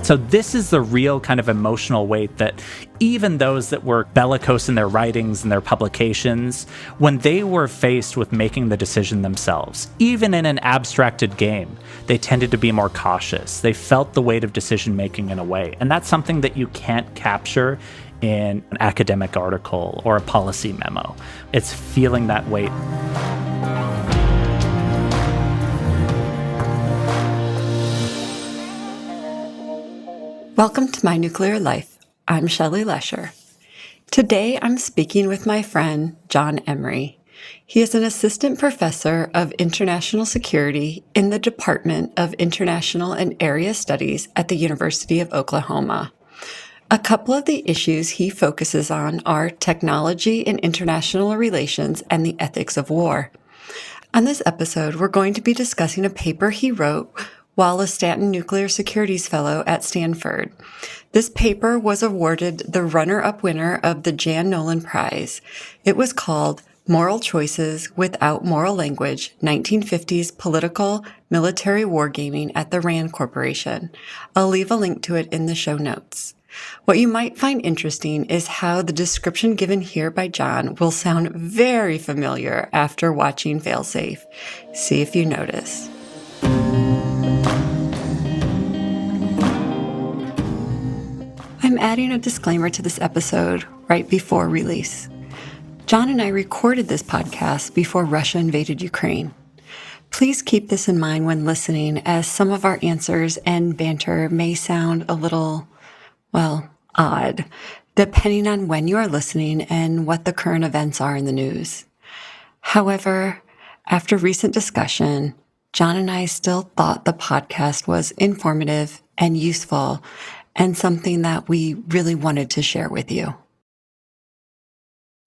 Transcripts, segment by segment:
So this is the real kind of emotional weight that even those that were bellicose in their writings and their publications, when they were faced with making the decision themselves, even in an abstracted game, they tended to be more cautious. They felt the weight of decision making in a way. And that's something that you can't capture in an academic article or a policy memo. It's feeling that weight. Welcome to My Nuclear Life. I'm Shelly Lesher. Today I'm speaking with my friend, John Emery. He is an assistant professor of international security in the Department of International and Area Studies at the University of Oklahoma. A couple of the issues he focuses on are technology and international relations and the ethics of war. On this episode, we're going to be discussing a paper he wrote while a Stanton Nuclear Securities Fellow at Stanford. This paper was awarded the runner-up winner of the Jan Nolan Prize. It was called Moral Choices Without Moral Language, 1950s Political Military Wargaming at the RAND Corporation. I'll leave a link to it in the show notes. What you might find interesting is how the description given here by John will sound very familiar after watching Failsafe. See if you notice. I'm adding a disclaimer to this episode right before release. John and I recorded this podcast before Russia invaded Ukraine. Please keep this in mind when listening, as some of our answers and banter may sound a little, odd, depending on when you are listening and what the current events are in the news. However, after recent discussion, John and I still thought the podcast was informative and useful, and something that we really wanted to share with you.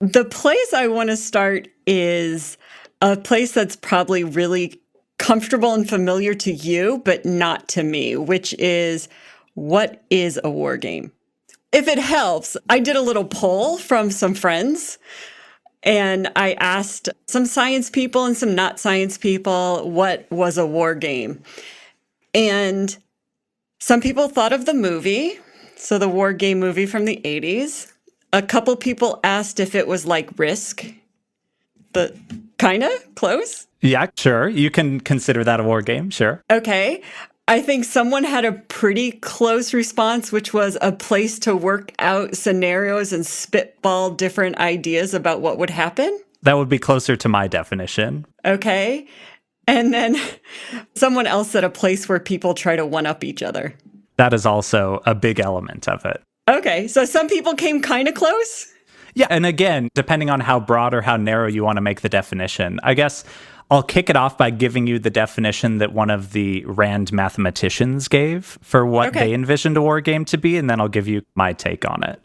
The place I want to start is a place that's probably really comfortable and familiar to you, but not to me, which is, what is a war game? If it helps, I did a little poll from some friends, and I asked some science people and some not science people what was a war game. And some people thought of the movie, so the war game movie from the 80s. A couple people asked if it was like Risk, but kind of close. Yeah, sure. You can consider that a war game, sure. Okay. I think someone had a pretty close response, which was a place to work out scenarios and spitball different ideas about what would happen. That would be closer to my definition. Okay. And then someone else said a place where people try to one-up each other. That is also a big element of it. Okay, so some people came kind of close? Yeah, and again, depending on how broad or how narrow you want to make the definition, I guess I'll kick it off by giving you the definition that one of the RAND mathematicians gave for what they envisioned a war game to be, and then I'll give you my take on it.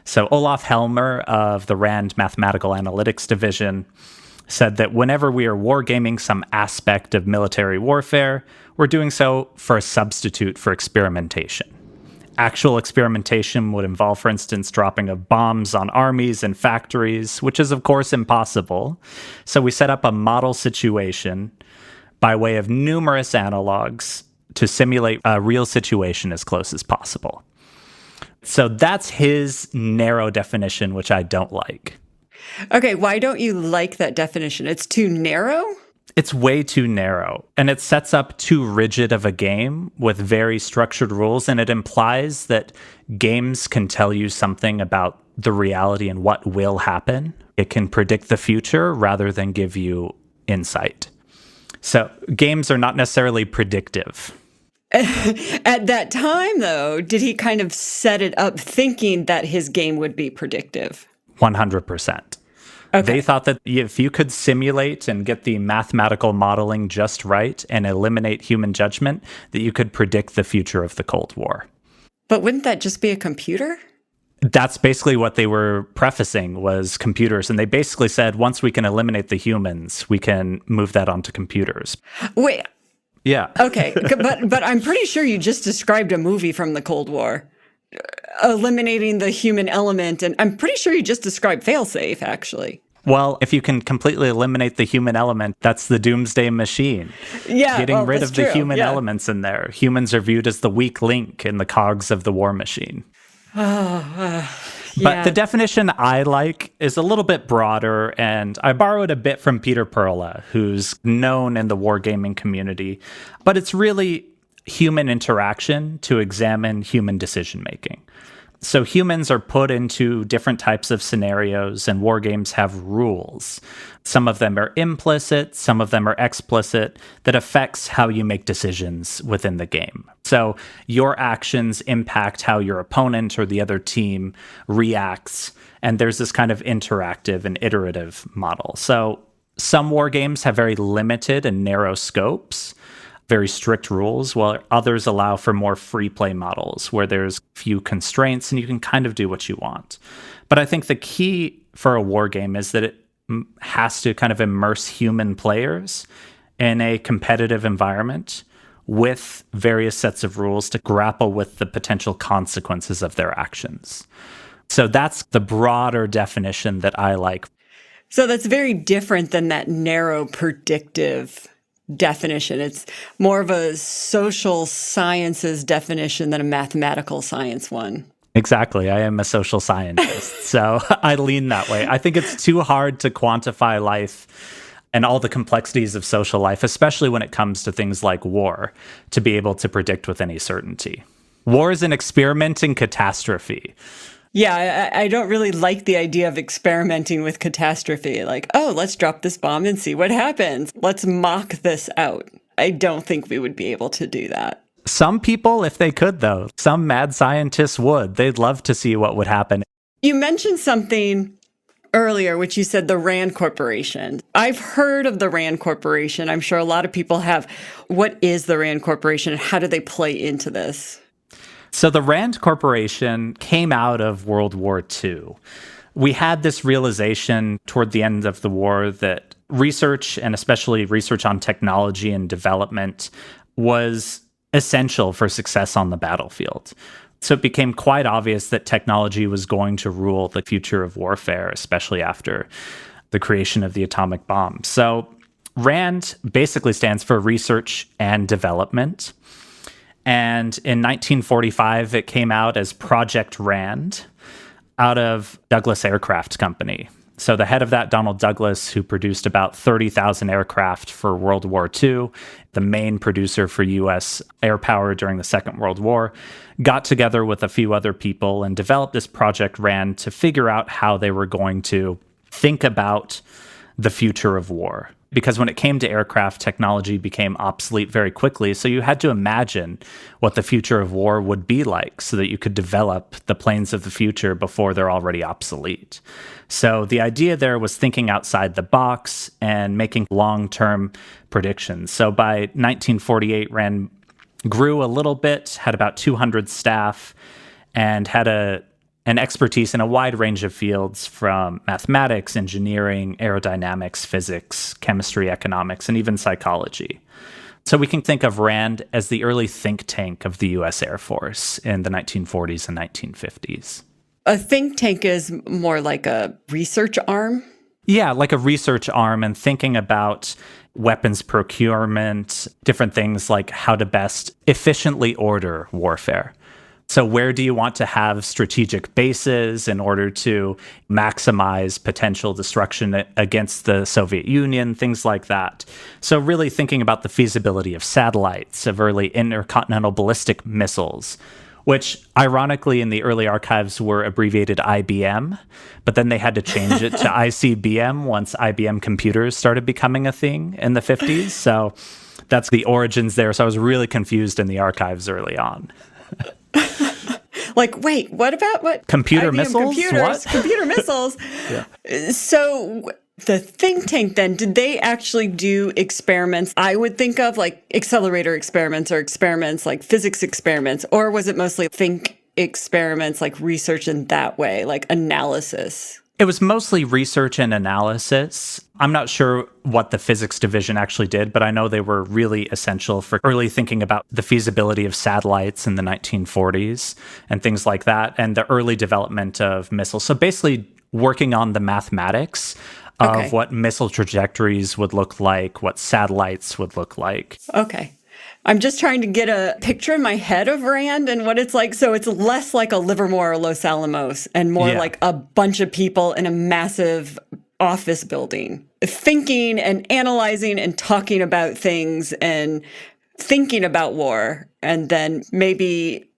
So Olaf Helmer of the RAND Mathematical Analytics Division said that whenever we are wargaming some aspect of military warfare, we're doing so for a substitute for experimentation. Actual experimentation would involve, for instance, dropping of bombs on armies and factories, which is, of course, impossible. So we set up a model situation by way of numerous analogs to simulate a real situation as close as possible. So that's his narrow definition, which I don't like. Okay, why don't you like that definition? It's too narrow? It's way too narrow, and it sets up too rigid of a game with very structured rules, and it implies that games can tell you something about the reality and what will happen. It can predict the future rather than give you insight. So games are not necessarily predictive. At that time, though, did he kind of set it up thinking that his game would be predictive? 100%. Okay. They thought that if you could simulate and get the mathematical modeling just right and eliminate human judgment, that you could predict the future of the Cold War. But wouldn't that just be a computer? That's basically what they were prefacing, was computers. And they basically said, once we can eliminate the humans, we can move that onto computers. Wait. Yeah. Okay. But I'm pretty sure you just described a movie from the Cold War. Eliminating the human element, and I'm pretty sure you just described Failsafe, actually. Well, if you can completely eliminate the human element, that's the doomsday machine. Yeah, Getting rid of the true. human elements in there. Humans are viewed as the weak link in the cogs of the war machine. But the definition I like is a little bit broader, and I borrowed a bit from Peter Perla, who's known in the wargaming community. But it's really human interaction to examine human decision-making. So humans are put into different types of scenarios, and war games have rules. Some of them are implicit, some of them are explicit, that affects how you make decisions within the game. So your actions impact how your opponent or the other team reacts, and there's this kind of interactive and iterative model. So some war games have very limited and narrow scopes, very strict rules, while others allow for more free play models where there's few constraints and you can kind of do what you want. But I think the key for a war game is that it has to kind of immerse human players in a competitive environment with various sets of rules to grapple with the potential consequences of their actions. So that's the broader definition that I like. So that's very different than that narrow predictive definition. It's more of a social sciences definition than a mathematical science one. Exactly. I am a social scientist, so I lean that way. I think it's too hard to quantify life and all the complexities of social life, especially when it comes to things like war, to be able to predict with any certainty. War is an experiment in catastrophe. Yeah, I don't really like the idea of experimenting with catastrophe. Like, oh, let's drop this bomb and see what happens. Let's mock this out. I don't think we would be able to do that. Some people, if they could, though, some mad scientists would. They'd love to see what would happen. You mentioned something earlier, which you said the RAND Corporation. I've heard of the RAND Corporation. I'm sure a lot of people have. What is the RAND Corporation and how do they play into this? So the RAND Corporation came out of World War II. We had this realization toward the end of the war that research, and especially research on technology and development, was essential for success on the battlefield. So it became quite obvious that technology was going to rule the future of warfare, especially after the creation of the atomic bomb. So RAND basically stands for Research and Development. And in 1945, it came out as Project RAND out of Douglas Aircraft Company. So the head of that, Donald Douglas, who produced about 30,000 aircraft for World War II, the main producer for U.S. air power during the Second World War, got together with a few other people and developed this Project RAND to figure out how they were going to think about the future of war. Because when it came to aircraft, technology became obsolete very quickly. So you had to imagine what the future of war would be like so that you could develop the planes of the future before they're already obsolete. So the idea there was thinking outside the box and making long-term predictions. So by 1948, RAND grew a little bit, had about 200 staff, and had an expertise in a wide range of fields from mathematics, engineering, aerodynamics, physics, chemistry, economics, and even psychology. So we can think of RAND as the early think tank of the U.S. Air Force in the 1940s and 1950s. A think tank is more like a research arm? Yeah, like a research arm, and thinking about weapons procurement, different things like how to best efficiently order warfare. So where do you want to have strategic bases in order to maximize potential destruction against the Soviet Union, things like that. So really thinking about the feasibility of satellites, of early intercontinental ballistic missiles, which ironically in the early archives were abbreviated IBM, but then they had to change it to ICBM once IBM computers started becoming a thing in the 50s. So that's the origins there. So I was really confused in the archives early on. Like, wait, what about what? Computer IBM missiles? Computers, What? Computer missiles. Yeah. So the think tank then, did they actually do experiments I would think of like accelerator experiments or experiments like physics experiments? Or was it mostly think experiments like research in that way, like analysis? It was mostly research and analysis. I'm not sure what the physics division actually did, but I know they were really essential for early thinking about the feasibility of satellites in the 1940s and things like that, and the early development of missiles. So basically working on the mathematics of what missile trajectories would look like, what satellites would look like. Okay. I'm just trying to get a picture in my head of Rand and what it's like. So it's less like a Livermore or Los Alamos and more like a bunch of people in a massive office building, thinking and analyzing and talking about things and thinking about war. And then maybe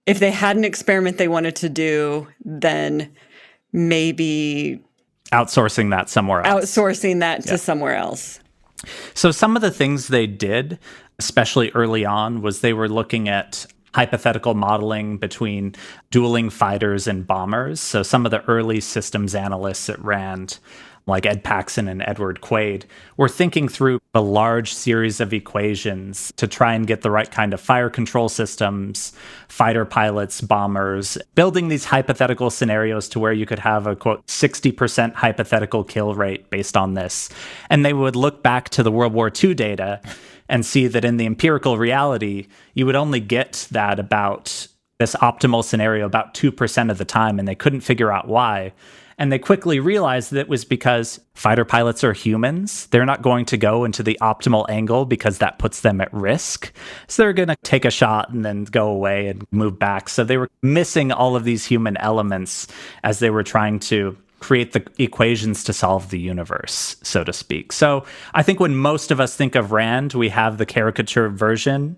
if they had an experiment they wanted to do, then maybe outsourcing that somewhere else. Outsourcing that to somewhere else. So some of the things they did, especially early on, was they were looking at hypothetical modeling between dueling fighters and bombers. So some of the early systems analysts at RAND, like Ed Paxson and Edward Quaid, were thinking through a large series of equations to try and get the right kind of fire control systems, fighter pilots, bombers, building these hypothetical scenarios to where you could have a, quote, 60% hypothetical kill rate based on this. And they would look back to the World War II data and see that in the empirical reality, you would only get that about this optimal scenario about 2% of the time, and they couldn't figure out why. And they quickly realized that it was because fighter pilots are humans. They're not going to go into the optimal angle because that puts them at risk. So they're going to take a shot and then go away and move back. So they were missing all of these human elements as they were trying to create the equations to solve the universe, so to speak. So I think when most of us think of RAND, we have the caricature version,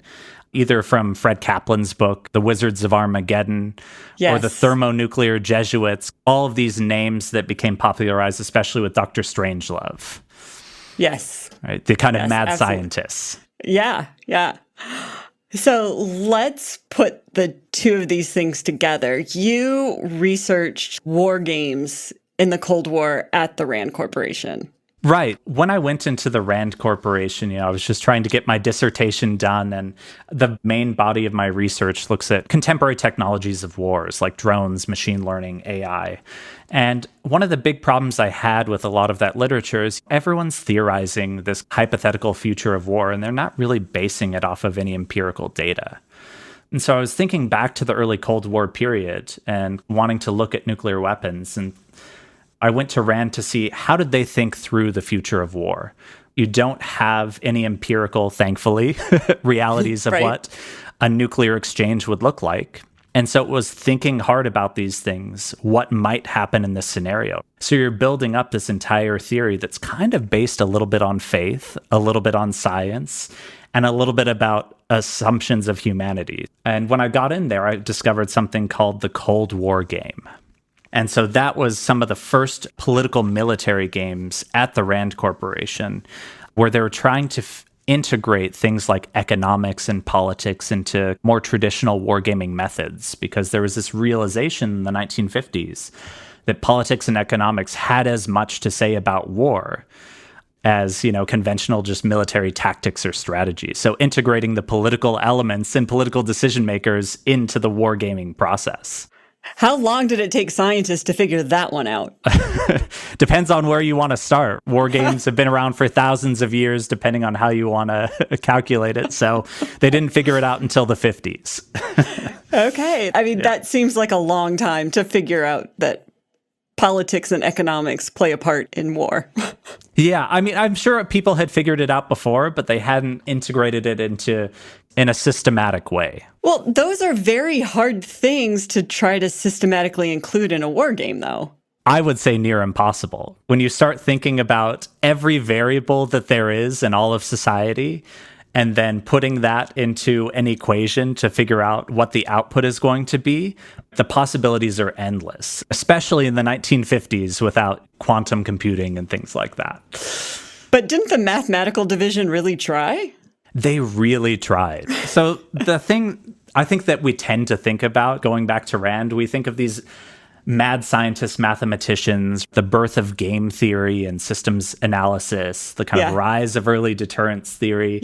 either from Fred Kaplan's book, The Wizards of Armageddon, or the Thermonuclear Jesuits, all of these names that became popularized, especially with Dr. Strangelove. Yes. Right? The kind of mad scientists. Yeah, yeah. So let's put the two of these things together. You researched war games in the Cold War at the RAND Corporation. Right. When I went into the RAND Corporation, I was just trying to get my dissertation done. And the main body of my research looks at contemporary technologies of wars, like drones, machine learning, AI. And one of the big problems I had with a lot of that literature is everyone's theorizing this hypothetical future of war, and they're not really basing it off of any empirical data. And so I was thinking back to the early Cold War period and wanting to look at nuclear weapons. And I went to RAND to see how did they think through the future of war. You don't have any empirical, thankfully, realities of what a nuclear exchange would look like. And so it was thinking hard about these things, what might happen in this scenario. So you're building up this entire theory that's kind of based a little bit on faith, a little bit on science, and a little bit about assumptions of humanity. And when I got in there, I discovered something called the Cold War game. And so that was some of the first political military games at the RAND Corporation, where they were trying to integrate things like economics and politics into more traditional wargaming methods, because there was this realization in the 1950s that politics and economics had as much to say about war as, conventional just military tactics or strategies. So integrating the political elements and political decision makers into the wargaming process. How long did it take scientists to figure that one out? Depends on where you want to start. War games have been around for thousands of years, depending on how you want to calculate it. So they didn't figure it out until the 50s. Okay. I mean, that seems like a long time to figure out that politics and economics play a part in war. Yeah, I mean, I'm sure people had figured it out before, but they hadn't integrated it in a systematic way. Well, those are very hard things to try to systematically include in a war game, though. I would say near impossible. When you start thinking about every variable that there is in all of society, and then putting that into an equation to figure out what the output is going to be, the possibilities are endless, especially in the 1950s without quantum computing and things like that. But didn't the mathematical division really try? They really tried. So the thing I think that we tend to think about, going back to RAND, we think of these mad scientists, mathematicians, the birth of game theory and systems analysis, the kind of rise of early deterrence theory.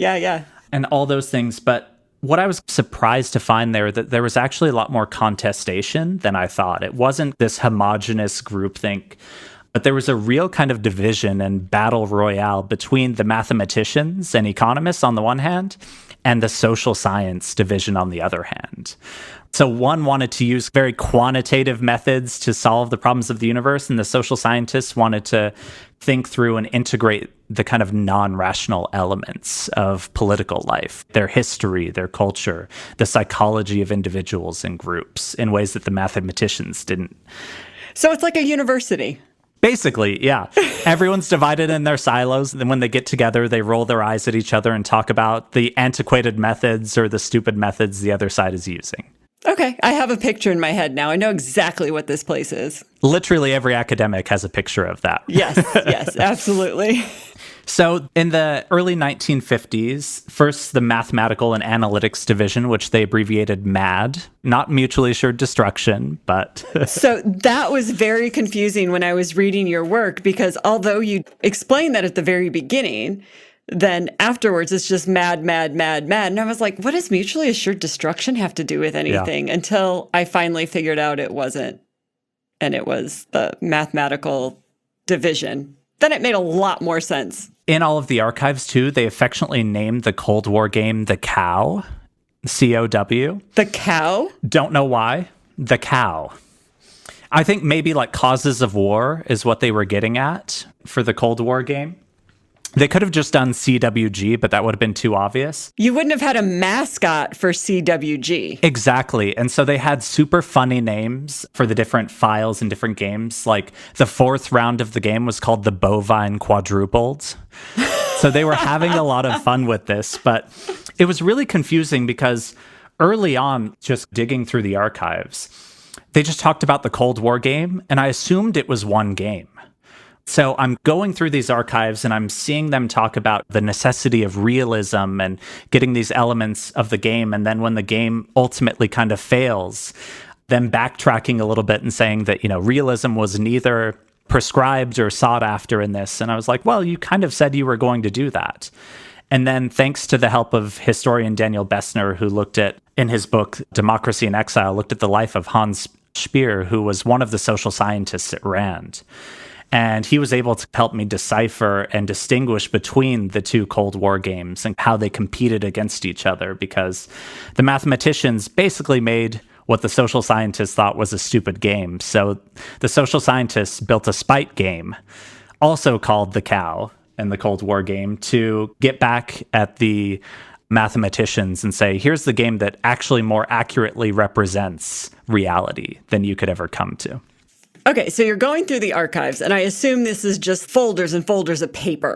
And all those things. But what I was surprised to find there, that there was actually a lot more contestation than I thought. It wasn't this homogenous groupthink, but there was a real kind of division and battle royale between the mathematicians and economists on the one hand, and the social science division on the other hand. So one wanted to use very quantitative methods to solve the problems of the universe, and the social scientists wanted to think through and integrate the kind of non-rational elements of political life, their history, their culture, the psychology of individuals and groups in ways that the mathematicians didn't. So it's like a university. Basically, yeah. Everyone's divided in their silos. And then when they get together, they roll their eyes at each other and talk about the antiquated methods or the stupid methods the other side is using. Okay, I have a picture in my head now. I know exactly what this place is. Literally every academic has a picture of that. Yes, absolutely. So in the early 1950s, first the Mathematical and Analytics Division, which they abbreviated MAD, not mutually assured destruction, but... So that was very confusing when I was reading your work, because although you explained that at the very beginning, then afterwards it's just mad. And I was like, what does mutually assured destruction have to do with anything? Yeah. Until I finally figured out it wasn't. And it was the mathematical division. Then it made a lot more sense. In all of the archives, too, they affectionately named the Cold War game the Cow, C-O-W. The Cow? Don't know why. The Cow. I think maybe like causes of war is what they were getting at for the Cold War game. They could have just done CWG, but that would have been too obvious. You wouldn't have had a mascot for CWG. Exactly. And so they had super funny names for the different files and different games. Like the fourth round of the game was called the Bovine Quadrupled. So they were having a lot of fun with this, but it was really confusing because early on, just digging through the archives, they just talked about the Cold War game, and I assumed it was one game. So I'm going through these archives and I'm seeing them talk about the necessity of realism and getting these elements of the game. And then when the game ultimately kind of fails, them backtracking a little bit and saying that, realism was neither prescribed or sought after in this. And I was like, well, you kind of said you were going to do that. And then thanks to the help of historian Daniel Bessner, who looked at, in his book, Democracy in Exile, looked at the life of Hans Speer, who was one of the social scientists at RAND. And he was able to help me decipher and distinguish between the two Cold War games and how they competed against each other, because the mathematicians basically made what the social scientists thought was a stupid game. So the social scientists built a spite game, also called the Cow, and the Cold War game, to get back at the mathematicians and say, here's the game that actually more accurately represents reality than you could ever come to. Okay, so you're going through the archives, and I assume this is just folders and folders of paper.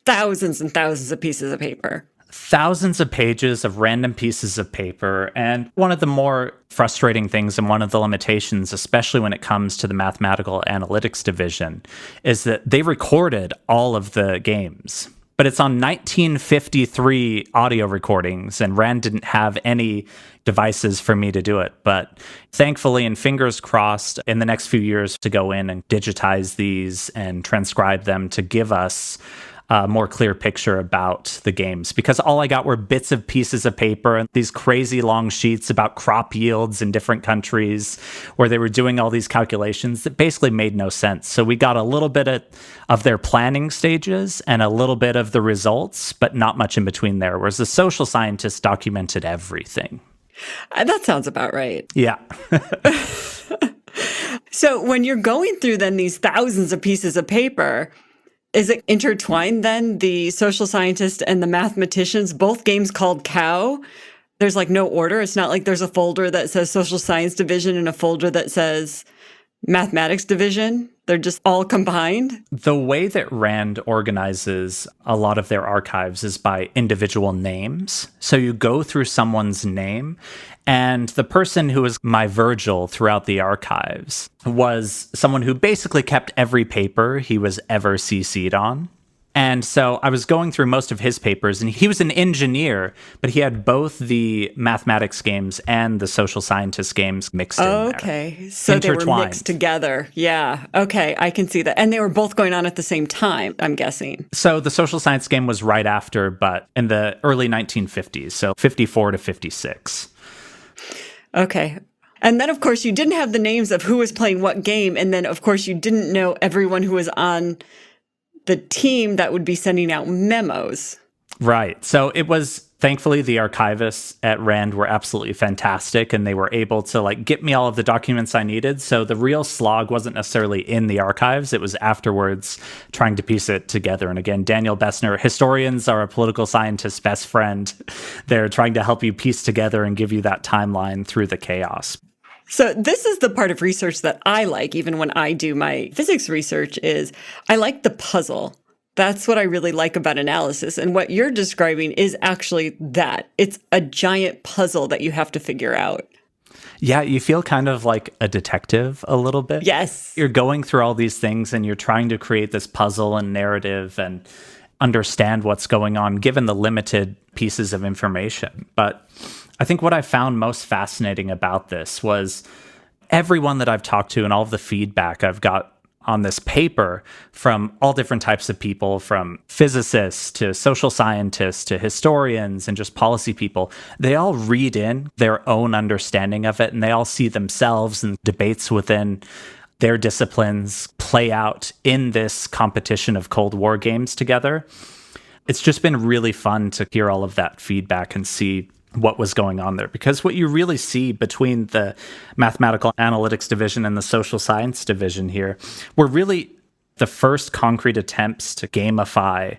Thousands and thousands of pieces of paper. Thousands of pages of random pieces of paper. And one of the more frustrating things and one of the limitations, especially when it comes to the Mathematical Analytics Division, is that they recorded all of the games. But it's on 1953 audio recordings, and RAND didn't have any devices for me to do it. But thankfully, and fingers crossed, in the next few years to go in and digitize these and transcribe them to give us a more clear picture about the games. Because all I got were bits of pieces of paper and these crazy long sheets about crop yields in different countries where they were doing all these calculations that basically made no sense. So we got a little bit of their planning stages and a little bit of the results, but not much in between there, whereas the social scientists documented everything. That sounds about right. Yeah. So when you're going through then these thousands of pieces of paper, is it intertwined then, the social scientists and the mathematicians, both games called Cow? There's like no order. It's not like there's a folder that says social science division and a folder that says mathematics division. They're just all combined. The way that RAND organizes a lot of their archives is by individual names. So you go through someone's name, and the person who was my Virgil throughout the archives was someone who basically kept every paper he was ever CC'd on. And so I was going through most of his papers, and he was an engineer, but he had both the mathematics games and the social scientist games mixed in there. Okay, so they were mixed together. Yeah, okay, I can see that. And they were both going on at the same time, I'm guessing. So the social science game was right after, but in the early 1950s, so 54 to 56. Okay. And then, of course, you didn't have the names of who was playing what game, and then, of course, you didn't know everyone who was on the team that would be sending out memos. Right. So it was Thankfully, the archivists at Rand were absolutely fantastic, and they were able to get me all of the documents I needed. So the real slog wasn't necessarily in the archives. It was afterwards trying to piece it together. And again, Daniel Bessner, historians are a political scientist's best friend. They're trying to help you piece together and give you that timeline through the chaos. So this is the part of research that I like, even when I do my physics research, is I like the puzzle. That's what I really like about analysis. And what you're describing is actually that. It's a giant puzzle that you have to figure out. Yeah, you feel kind of like a detective a little bit. Yes. You're going through all these things and you're trying to create this puzzle and narrative and understand what's going on given the limited pieces of information. But I think what I found most fascinating about this was everyone that I've talked to and all of the feedback I've got on this paper from all different types of people, from physicists to social scientists to historians and just policy people, they all read in their own understanding of it, and they all see themselves and debates within their disciplines play out in this competition of Cold War games together. It's just been really fun to hear all of that feedback and see what was going on there. Because what you really see between the mathematical analytics division and the social science division here were really the first concrete attempts to gamify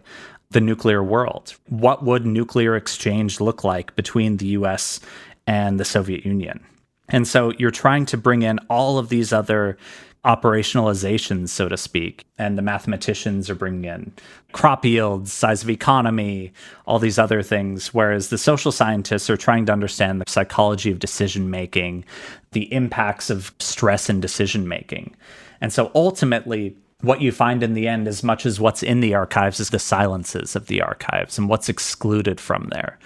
the nuclear world. What would nuclear exchange look like between the US and the Soviet Union? And so you're trying to bring in all of these other operationalizations, so to speak. And the mathematicians are bringing in crop yields, size of economy, all these other things. Whereas the social scientists are trying to understand the psychology of decision making, the impacts of stress in decision making. And so ultimately, what you find in the end, as much as what's in the archives, is the silences of the archives and what's excluded from there.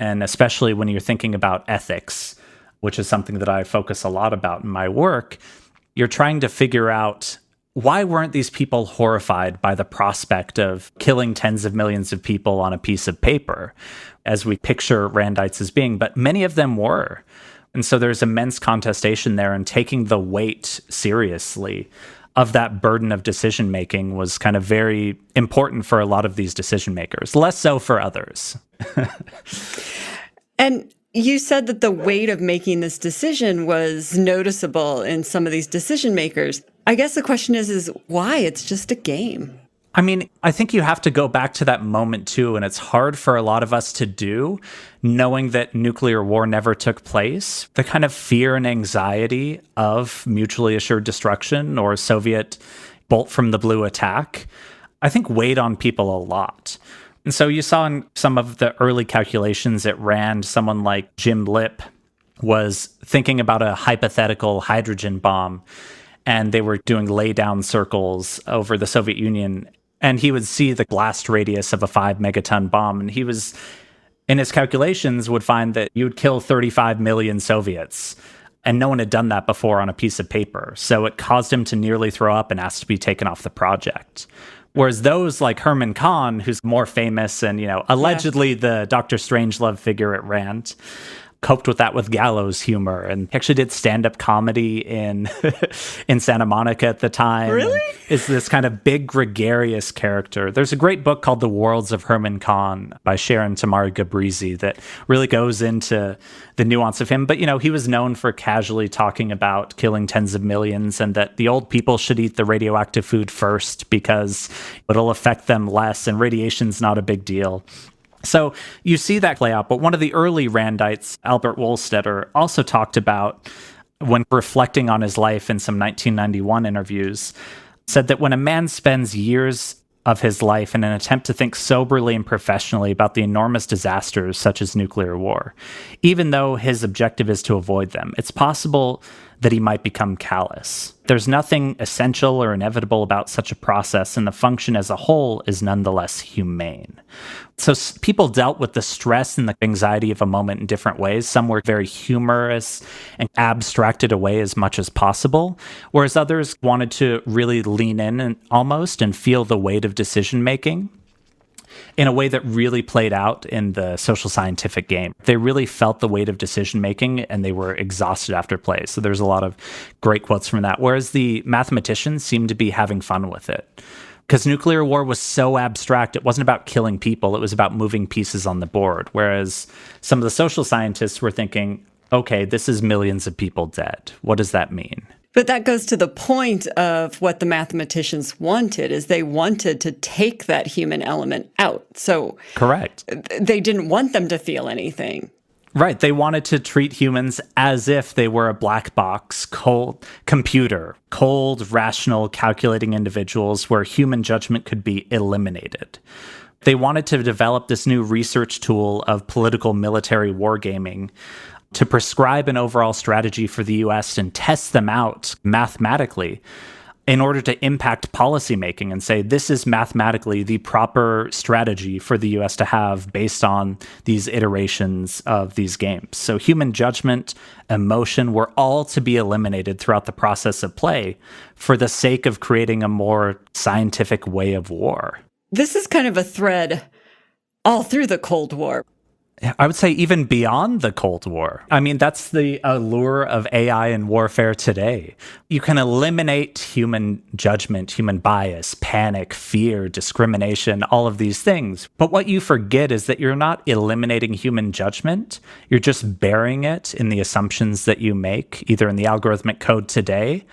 And especially when you're thinking about ethics, which is something that I focus a lot about in my work, you're trying to figure out, why weren't these people horrified by the prospect of killing tens of millions of people on a piece of paper, as we picture Randites as being? But many of them were. And so there's immense contestation there, and taking the weight seriously of that burden of decision making was kind of very important for a lot of these decision makers, less so for others. And you said that the weight of making this decision was noticeable in some of these decision makers. I guess the question is why? It's just a game. I mean, I think you have to go back to that moment too, and it's hard for a lot of us to do, knowing that nuclear war never took place. The kind of fear and anxiety of mutually assured destruction or Soviet bolt from the blue attack, I think weighed on people a lot. And so you saw in some of the early calculations at Rand, someone like Jim Lipp was thinking about a hypothetical hydrogen bomb, and they were doing laydown circles over the Soviet Union, and he would see the blast radius of a 5 megaton bomb, and he was, in his calculations, would find that you would kill 35 million Soviets, and no one had done that before on a piece of paper. So it caused him to nearly throw up and ask to be taken off the project. Whereas those like Herman Kahn, who's more famous and, allegedly the Dr. Strangelove figure at Rand, coped with that with gallows humor, and actually did stand-up comedy in in Santa Monica at the time. Really? Is this kind of big gregarious character. There's a great book called The Worlds of Herman Kahn by Sharon Tamar Gabrizi that really goes into the nuance of him. But, he was known for casually talking about killing tens of millions, and that the old people should eat the radioactive food first because it'll affect them less, and radiation's not a big deal. So you see that play out. But one of the early Randites, Albert Wohlstetter, also talked about, when reflecting on his life in some 1991 interviews, said that when a man spends years of his life in an attempt to think soberly and professionally about the enormous disasters such as nuclear war, even though his objective is to avoid them, it's possible that he might become callous. There's nothing essential or inevitable about such a process, and the function as a whole is nonetheless humane. So people dealt with the stress and the anxiety of a moment in different ways. Some were very humorous and abstracted away as much as possible, whereas others wanted to really lean in and feel the weight of decision-making in a way that really played out in the social scientific game. They really felt the weight of decision-making, and they were exhausted after play. So there's a lot of great quotes from that. Whereas the mathematicians seemed to be having fun with it. Because nuclear war was so abstract, it wasn't about killing people, it was about moving pieces on the board. Whereas some of the social scientists were thinking, okay, this is millions of people dead. What does that mean? But that goes to the point of what the mathematicians wanted, is they wanted to take that human element out. So correct. They didn't want them to feel anything. Right. They wanted to treat humans as if they were a black box, cold computer, cold, rational, calculating individuals where human judgment could be eliminated. They wanted to develop this new research tool of political military wargaming to prescribe an overall strategy for the US and test them out mathematically in order to impact policymaking and say, this is mathematically the proper strategy for the US to have based on these iterations of these games. So human judgment, emotion were all to be eliminated throughout the process of play for the sake of creating a more scientific way of war. This is kind of a thread all through the Cold War. I would say even beyond the Cold War. I mean, that's the allure of AI and warfare today. You can eliminate human judgment, human bias, panic, fear, discrimination, all of these things. But what you forget is that you're not eliminating human judgment. You're just burying it in the assumptions that you make, either in the algorithmic code today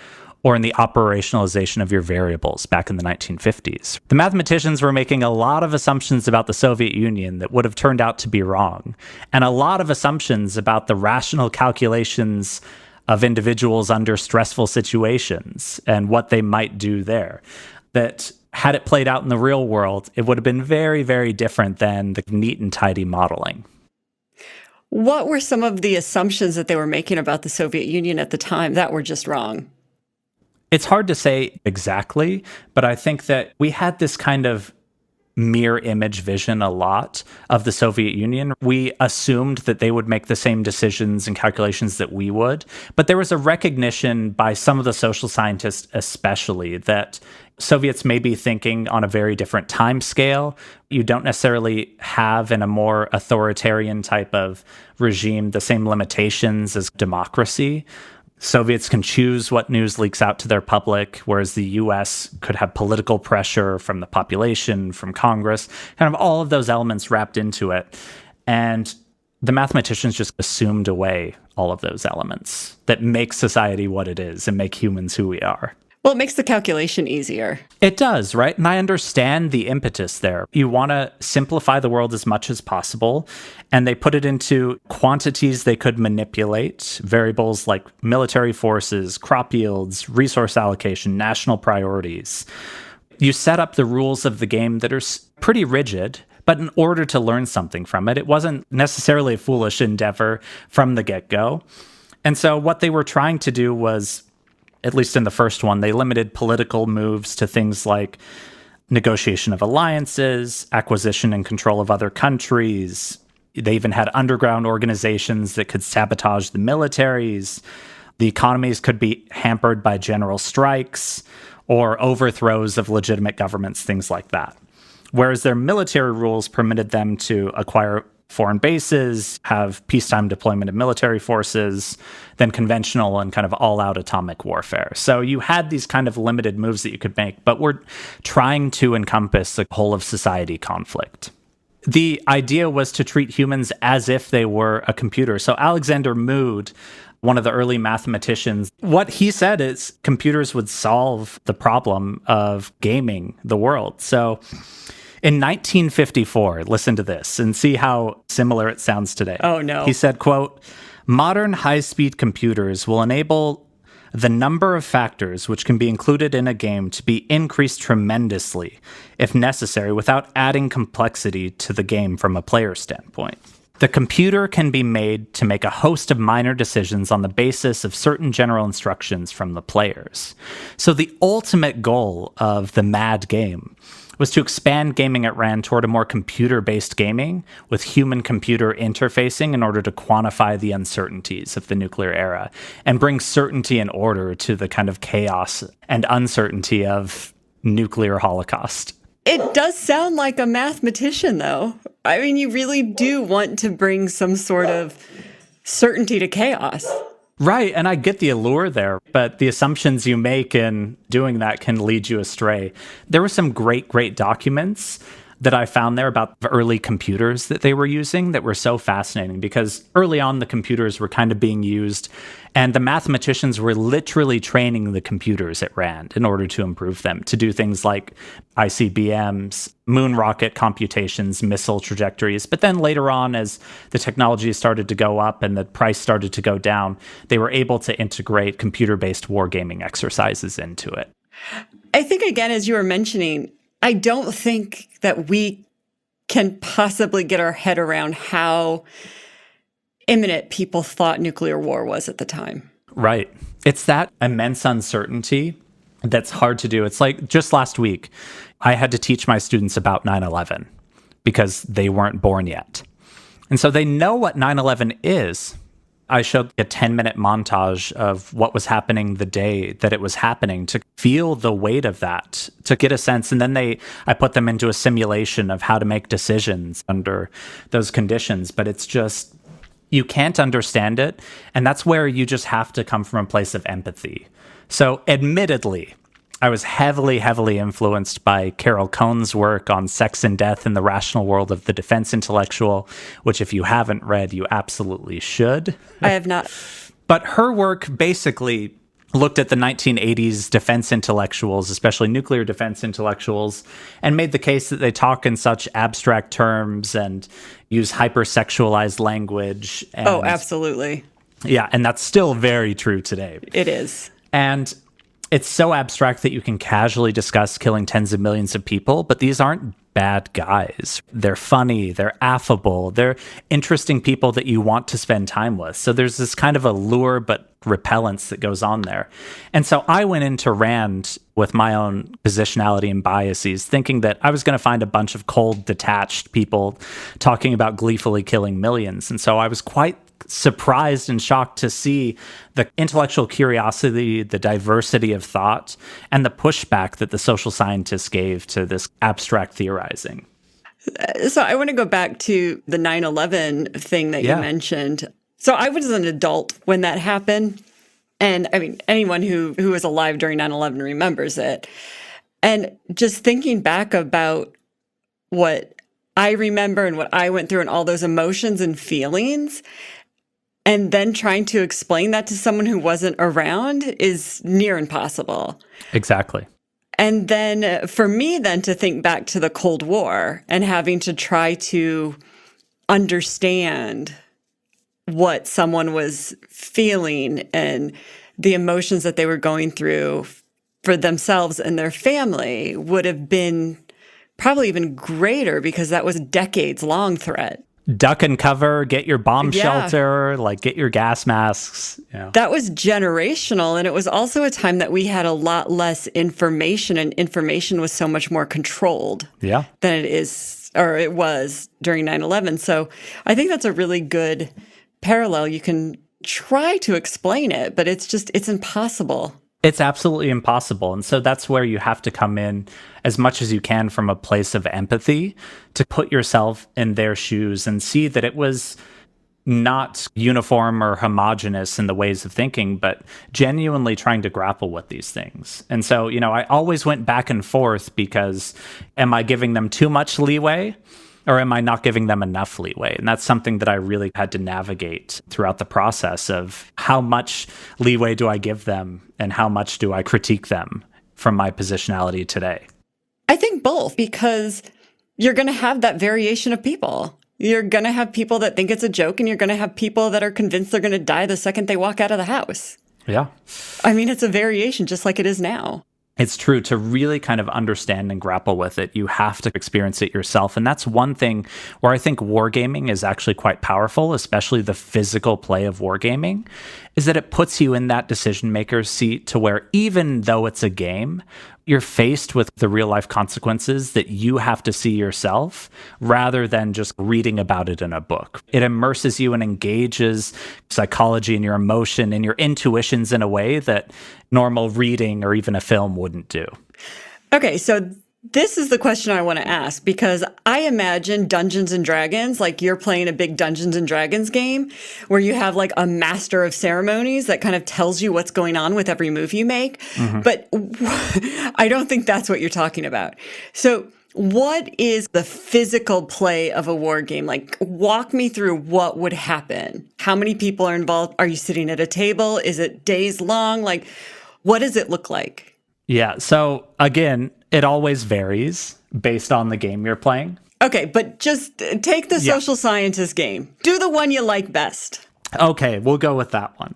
or in the operationalization of your variables back in the 1950s. The mathematicians were making a lot of assumptions about the Soviet Union that would have turned out to be wrong, and a lot of assumptions about the rational calculations of individuals under stressful situations and what they might do there. That had it played out in the real world, it would have been very, very different than the neat and tidy modeling. What were some of the assumptions that they were making about the Soviet Union at the time that were just wrong? It's hard to say exactly, but I think that we had this kind of mirror image vision a lot of the Soviet Union. We assumed that they would make the same decisions and calculations that we would, but there was a recognition by some of the social scientists especially that Soviets may be thinking on a very different time scale. You don't necessarily have in a more authoritarian type of regime the same limitations as democracy. Soviets can choose what news leaks out to their public, whereas the US could have political pressure from the population, from Congress, kind of all of those elements wrapped into it. And the mathematicians just assumed away all of those elements that make society what it is and make humans who we are. Well, it makes the calculation easier. It does, right? And I understand the impetus there. You want to simplify the world as much as possible, and they put it into quantities they could manipulate, variables like military forces, crop yields, resource allocation, national priorities. You set up the rules of the game that are pretty rigid, but in order to learn something from it, it wasn't necessarily a foolish endeavor from the get-go. And so what they were trying to do was, at least in the first one, they limited political moves to things like negotiation of alliances, acquisition and control of other countries. They even had underground organizations that could sabotage the militaries. The economies could be hampered by general strikes or overthrows of legitimate governments, things like that. Whereas their military rules permitted them to acquire foreign bases, have peacetime deployment of military forces, then conventional and kind of all-out atomic warfare. So you had these kind of limited moves that you could make, but we're trying to encompass the whole of society conflict. The idea was to treat humans as if they were a computer. So Alexander Mood, one of the early mathematicians, what he said is computers would solve the problem of gaming the world. So in 1954, listen to this and see how similar it sounds today. Oh, no. He said, quote, "Modern high-speed computers will enable the number of factors which can be included in a game to be increased tremendously, if necessary, without adding complexity to the game from a player standpoint. The computer can be made to make a host of minor decisions on the basis of certain general instructions from the players." So the ultimate goal of the MAD game was to expand gaming at RAND toward a more computer-based gaming with human-computer interfacing in order to quantify the uncertainties of the nuclear era and bring certainty and order to the kind of chaos and uncertainty of nuclear holocaust. It does sound like a mathematician, though. I mean, you really do want to bring some sort of certainty to chaos. Right. And I get the allure there, but the assumptions you make in doing that can lead you astray. There were some great documents that I found there about the early computers that they were using that were so fascinating because early on the computers were kind of being used and the mathematicians were literally training the computers at RAND in order to improve them, to do things like ICBMs, moon rocket computations, missile trajectories. But then later on, as the technology started to go up and the price started to go down, they were able to integrate computer-based wargaming exercises into it. I think, again, as you were mentioning, I don't think that we can possibly get our head around how imminent people thought nuclear war was at the time. Right. It's that immense uncertainty that's hard to do. It's like just last week, I had to teach my students about 9/11 because they weren't born yet. And so they know what 9/11 is. I showed a 10-minute montage of what was happening the day that it was happening to feel the weight of that, to get a sense. And then I put them into a simulation of how to make decisions under those conditions. But it's just, you can't understand it. And that's where you just have to come from a place of empathy. So admittedly, I was heavily influenced by Carol Cohn's work on sex and death in the rational world of the defense intellectual, which if you haven't read, you absolutely should. I have not. But her work basically looked at the 1980s defense intellectuals, especially nuclear defense intellectuals, and made the case that they talk in such abstract terms and use hypersexualized language. And, oh, absolutely. Yeah, and that's still very true today. It is. And it's so abstract that you can casually discuss killing tens of millions of people, but these aren't bad guys. They're funny, they're affable, they're interesting people that you want to spend time with. So there's this kind of allure but repellence that goes on there. And so I went into RAND with my own positionality and biases, thinking that I was going to find a bunch of cold, detached people talking about gleefully killing millions. And so I was quite surprised and shocked to see the intellectual curiosity, the diversity of thought, and the pushback that the social scientists gave to this abstract theorizing. So I want to go back to the 9/11 thing that you mentioned. So I was an adult when that happened. And I mean, anyone who was alive during 9/11 remembers it. And just thinking back about what I remember and what I went through and all those emotions and feelings, and then trying to explain that to someone who wasn't around is near impossible. Exactly. And then for me, then to think back to the Cold War and having to try to understand what someone was feeling and the emotions that they were going through for themselves and their family would have been probably even greater because that was a decades-long threat. Duck and cover, get your bomb shelter, like get your gas masks. That was generational. And it was also a time that we had a lot less information, and information was so much more controlled than it is, or it was during 9/11. So I think that's a really good parallel. You can try to explain it, but it's impossible. It's absolutely impossible. And so that's where you have to come in as much as you can from a place of empathy to put yourself in their shoes and see that it was not uniform or homogenous in the ways of thinking, but genuinely trying to grapple with these things. And so, I always went back and forth because am I giving them too much leeway? Or am I not giving them enough leeway? And that's something that I really had to navigate throughout the process of how much leeway do I give them and how much do I critique them from my positionality today? I think both, because you're going to have that variation of people. You're going to have people that think it's a joke, and you're going to have people that are convinced they're going to die the second they walk out of the house. Yeah. I mean, it's a variation just like it is now. It's true. To really kind of understand and grapple with it, you have to experience it yourself. And that's one thing where I think wargaming is actually quite powerful, especially the physical play of wargaming, is that it puts you in that decision maker's seat to where even though it's a game, you're faced with the real life consequences that you have to see yourself rather than just reading about it in a book. It immerses you and engages psychology and your emotion and your intuitions in a way that normal reading or even a film wouldn't do. Okay, so This is the question I want to ask, because I imagine Dungeons and Dragons, like you're playing a big Dungeons and Dragons game where you have like a master of ceremonies that kind of tells you what's going on with every move you make. Mm-hmm. But I don't think that's what you're talking about. So what is the physical play of a war game? Like, walk me through what would happen. How many people are involved? Are you sitting at a table? Is it days long? Like, what does it look like? Yeah. So again, it always varies based on the game you're playing. Okay, but just take the social scientist game. Do the one you like best. Okay, we'll go with that one.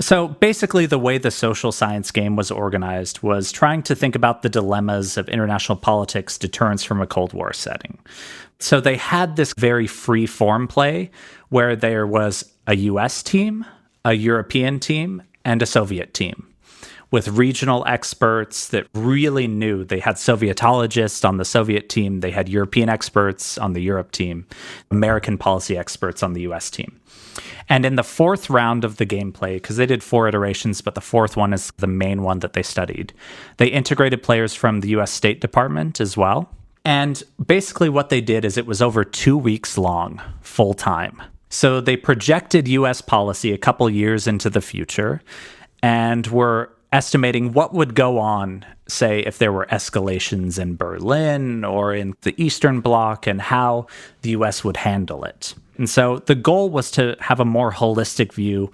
So basically, the way the social science game was organized was trying to think about the dilemmas of international politics, deterrence from a Cold War setting. So they had this very free form play where there was a US team, a European team, and a Soviet team, with regional experts that really knew. They had Sovietologists on the Soviet team, they had European experts on the Europe team, American policy experts on the US team. And in the fourth round of the gameplay, because they did 4 iterations, but the fourth one is the main one that they studied, they integrated players from the US State Department as well. And basically what they did is it was over 2 weeks long, full time. So they projected US policy a couple years into the future and were estimating what would go on, say, if there were escalations in Berlin or in the Eastern Bloc, and how the US would handle it. And so the goal was to have a more holistic view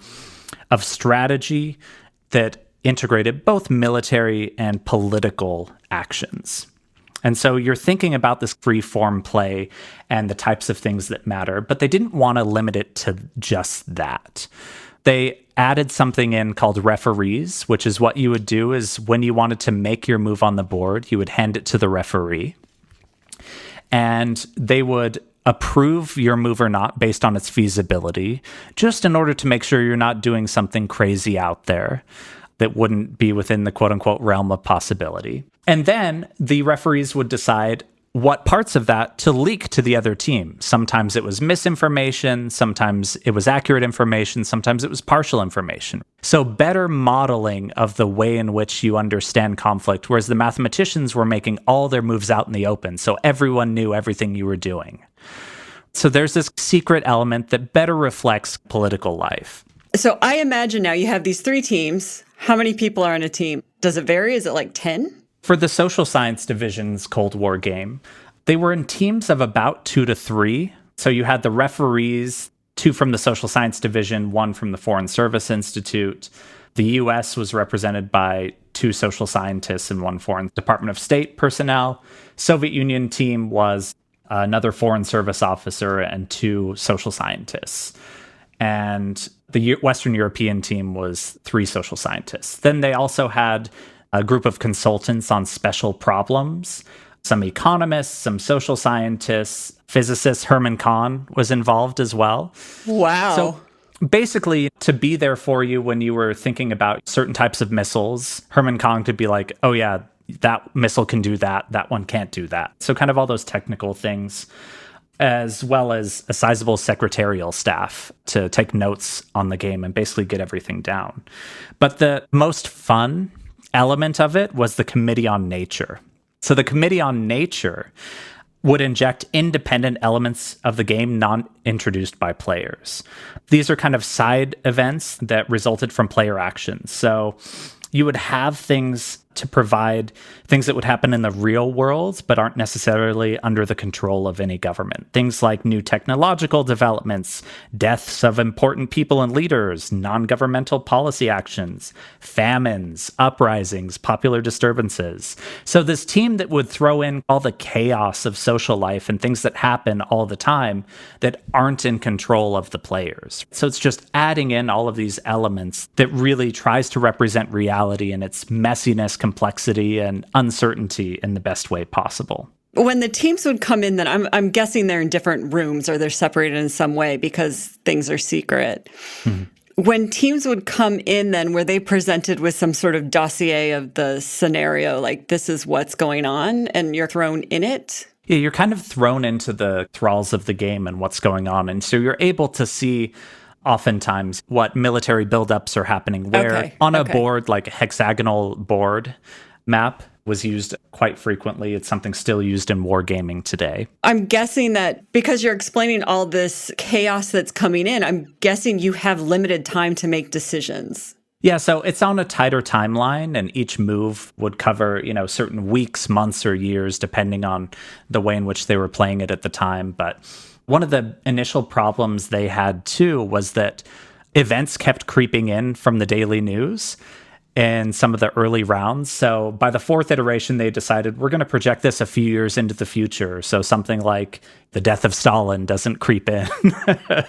of strategy that integrated both military and political actions. And so you're thinking about this free form play and the types of things that matter, but they didn't want to limit it to just that. They added something in called referees, which is what you would do is when you wanted to make your move on the board, you would hand it to the referee. And they would approve your move or not based on its feasibility, just in order to make sure you're not doing something crazy out there that wouldn't be within the quote-unquote realm of possibility. And then the referees would decide what parts of that to leak to the other team. Sometimes it was misinformation, sometimes it was accurate information, sometimes it was partial information. So better modeling of the way in which you understand conflict, whereas the mathematicians were making all their moves out in the open, so everyone knew everything you were doing. So there's this secret element that better reflects political life. So I imagine now you have these 3 teams. How many people are on a team? Does it vary? Is it like 10? For the social science division's Cold War game, they were in teams of about 2 to 3. So you had the referees, 2 from the social science division, 1 from the Foreign Service Institute. The US was represented by 2 social scientists and 1 Foreign Department of State personnel. Soviet Union team was another Foreign Service officer and 2 social scientists. And the Western European team was 3 social scientists. Then they also had a group of consultants on special problems, some economists, some social scientists, physicists. Herman Kahn was involved as well. Wow. So basically, to be there for you when you were thinking about certain types of missiles, Herman Kahn could be like, oh yeah, that missile can do that, that one can't do that. So kind of all those technical things, as well as a sizable secretarial staff to take notes on the game and basically get everything down. But the most fun element of it was the Committee on Nature. So the Committee on Nature would inject independent elements of the game not introduced by players. These are kind of side events that resulted from player actions. So you would have things to provide things that would happen in the real world, but aren't necessarily under the control of any government. Things like new technological developments, deaths of important people and leaders, non-governmental policy actions, famines, uprisings, popular disturbances. So this team that would throw in all the chaos of social life and things that happen all the time that aren't in control of the players. So it's just adding in all of these elements that really tries to represent reality and its messiness, complexity, and uncertainty in the best way possible. When the teams would come in, then I'm guessing they're in different rooms or they're separated in some way because things are secret. Mm-hmm. When teams would come in, then were they presented with some sort of dossier of the scenario, like this is what's going on, and you're thrown in it? Yeah, you're kind of thrown into the thralls of the game and what's going on. And so you're able to see oftentimes what military buildups are happening, where on a board, like a hexagonal board map was used quite frequently. It's something still used in wargaming today. I'm guessing that because you're explaining all this chaos that's coming in, I'm guessing you have limited time to make decisions. Yeah, so it's on a tighter timeline, and each move would cover, certain weeks, months, or years, depending on the way in which they were playing it at the time. But one of the initial problems they had, too, was that events kept creeping in from the daily news in some of the early rounds. So by the fourth iteration, they decided we're going to project this a few years into the future. So something like the death of Stalin doesn't creep in.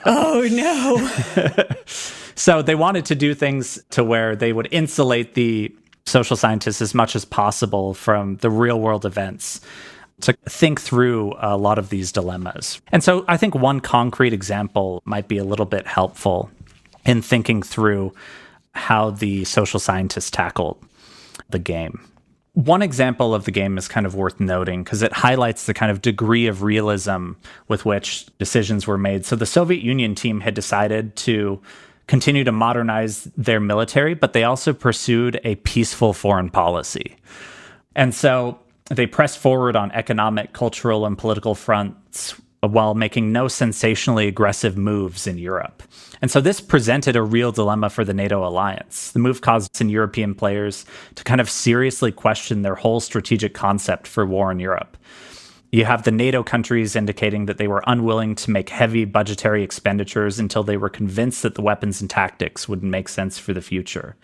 Oh, no. So they wanted to do things to where they would insulate the social scientists as much as possible from the real world events to think through a lot of these dilemmas. And so I think one concrete example might be a little bit helpful in thinking through how the social scientists tackled the game. One example of the game is kind of worth noting because it highlights the kind of degree of realism with which decisions were made. So the Soviet Union team had decided to continue to modernize their military, but they also pursued a peaceful foreign policy. And so they pressed forward on economic, cultural, and political fronts while making no sensationally aggressive moves in Europe. And so this presented a real dilemma for the NATO alliance. The move caused some European players to kind of seriously question their whole strategic concept for war in Europe. You have the NATO countries indicating that they were unwilling to make heavy budgetary expenditures until they were convinced that the weapons and tactics would make sense for the future.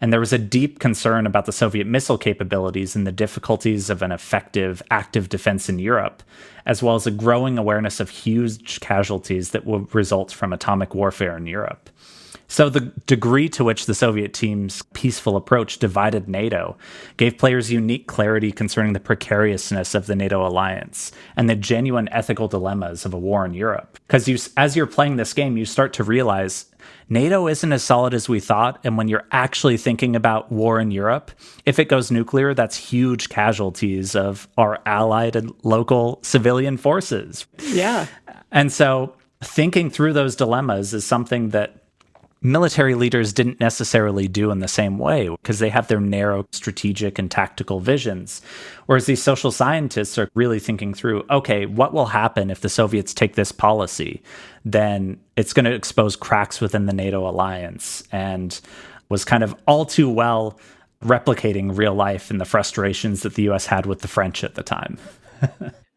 And there was a deep concern about the Soviet missile capabilities and the difficulties of an effective active defense in Europe, as well as a growing awareness of huge casualties that would result from atomic warfare in Europe. So the degree to which the Soviet team's peaceful approach divided NATO gave players unique clarity concerning the precariousness of the NATO alliance and the genuine ethical dilemmas of a war in Europe. Because as you're playing this game, you start to realize NATO isn't as solid as we thought, and when you're actually thinking about war in Europe, if it goes nuclear, that's huge casualties of our allied and local civilian forces. Yeah. And so thinking through those dilemmas is something that military leaders didn't necessarily do in the same way because they have their narrow strategic and tactical visions. Whereas these social scientists are really thinking through, okay, what will happen if the Soviets take this policy? Then it's going to expose cracks within the NATO alliance, and was kind of all too well replicating real life and the frustrations that the US had with the French at the time.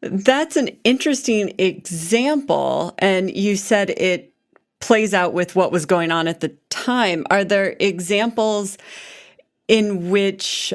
That's an interesting example. And you said it plays out with what was going on at the time. Are there examples in which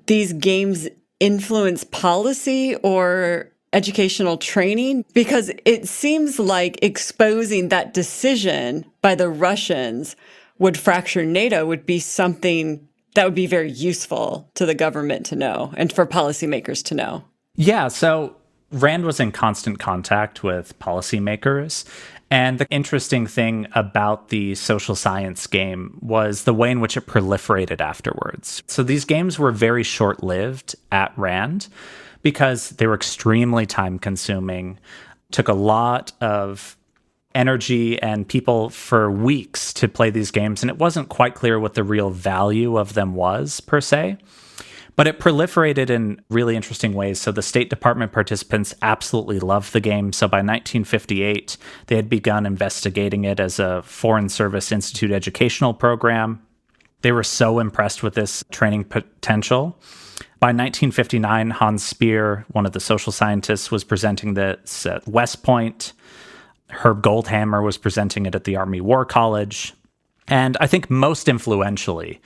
these games influence policy or educational training? Because it seems like exposing that decision by the Russians would fracture NATO would be something that would be very useful to the government to know and for policymakers to know. Yeah, so Rand was in constant contact with policymakers. And the interesting thing about the social science game was the way in which it proliferated afterwards. So these games were very short-lived at Rand because they were extremely time-consuming, took a lot of energy and people for weeks to play these games, and it wasn't quite clear what the real value of them was, per se. But it proliferated in really interesting ways. So the State Department participants absolutely loved the game. So by 1958, they had begun investigating it as a Foreign Service Institute educational program. They were so impressed with this training potential. By 1959, Hans Speer, one of the social scientists, was presenting this at West Point. Herb Goldhammer was presenting it at the Army War College. And I think most influentially,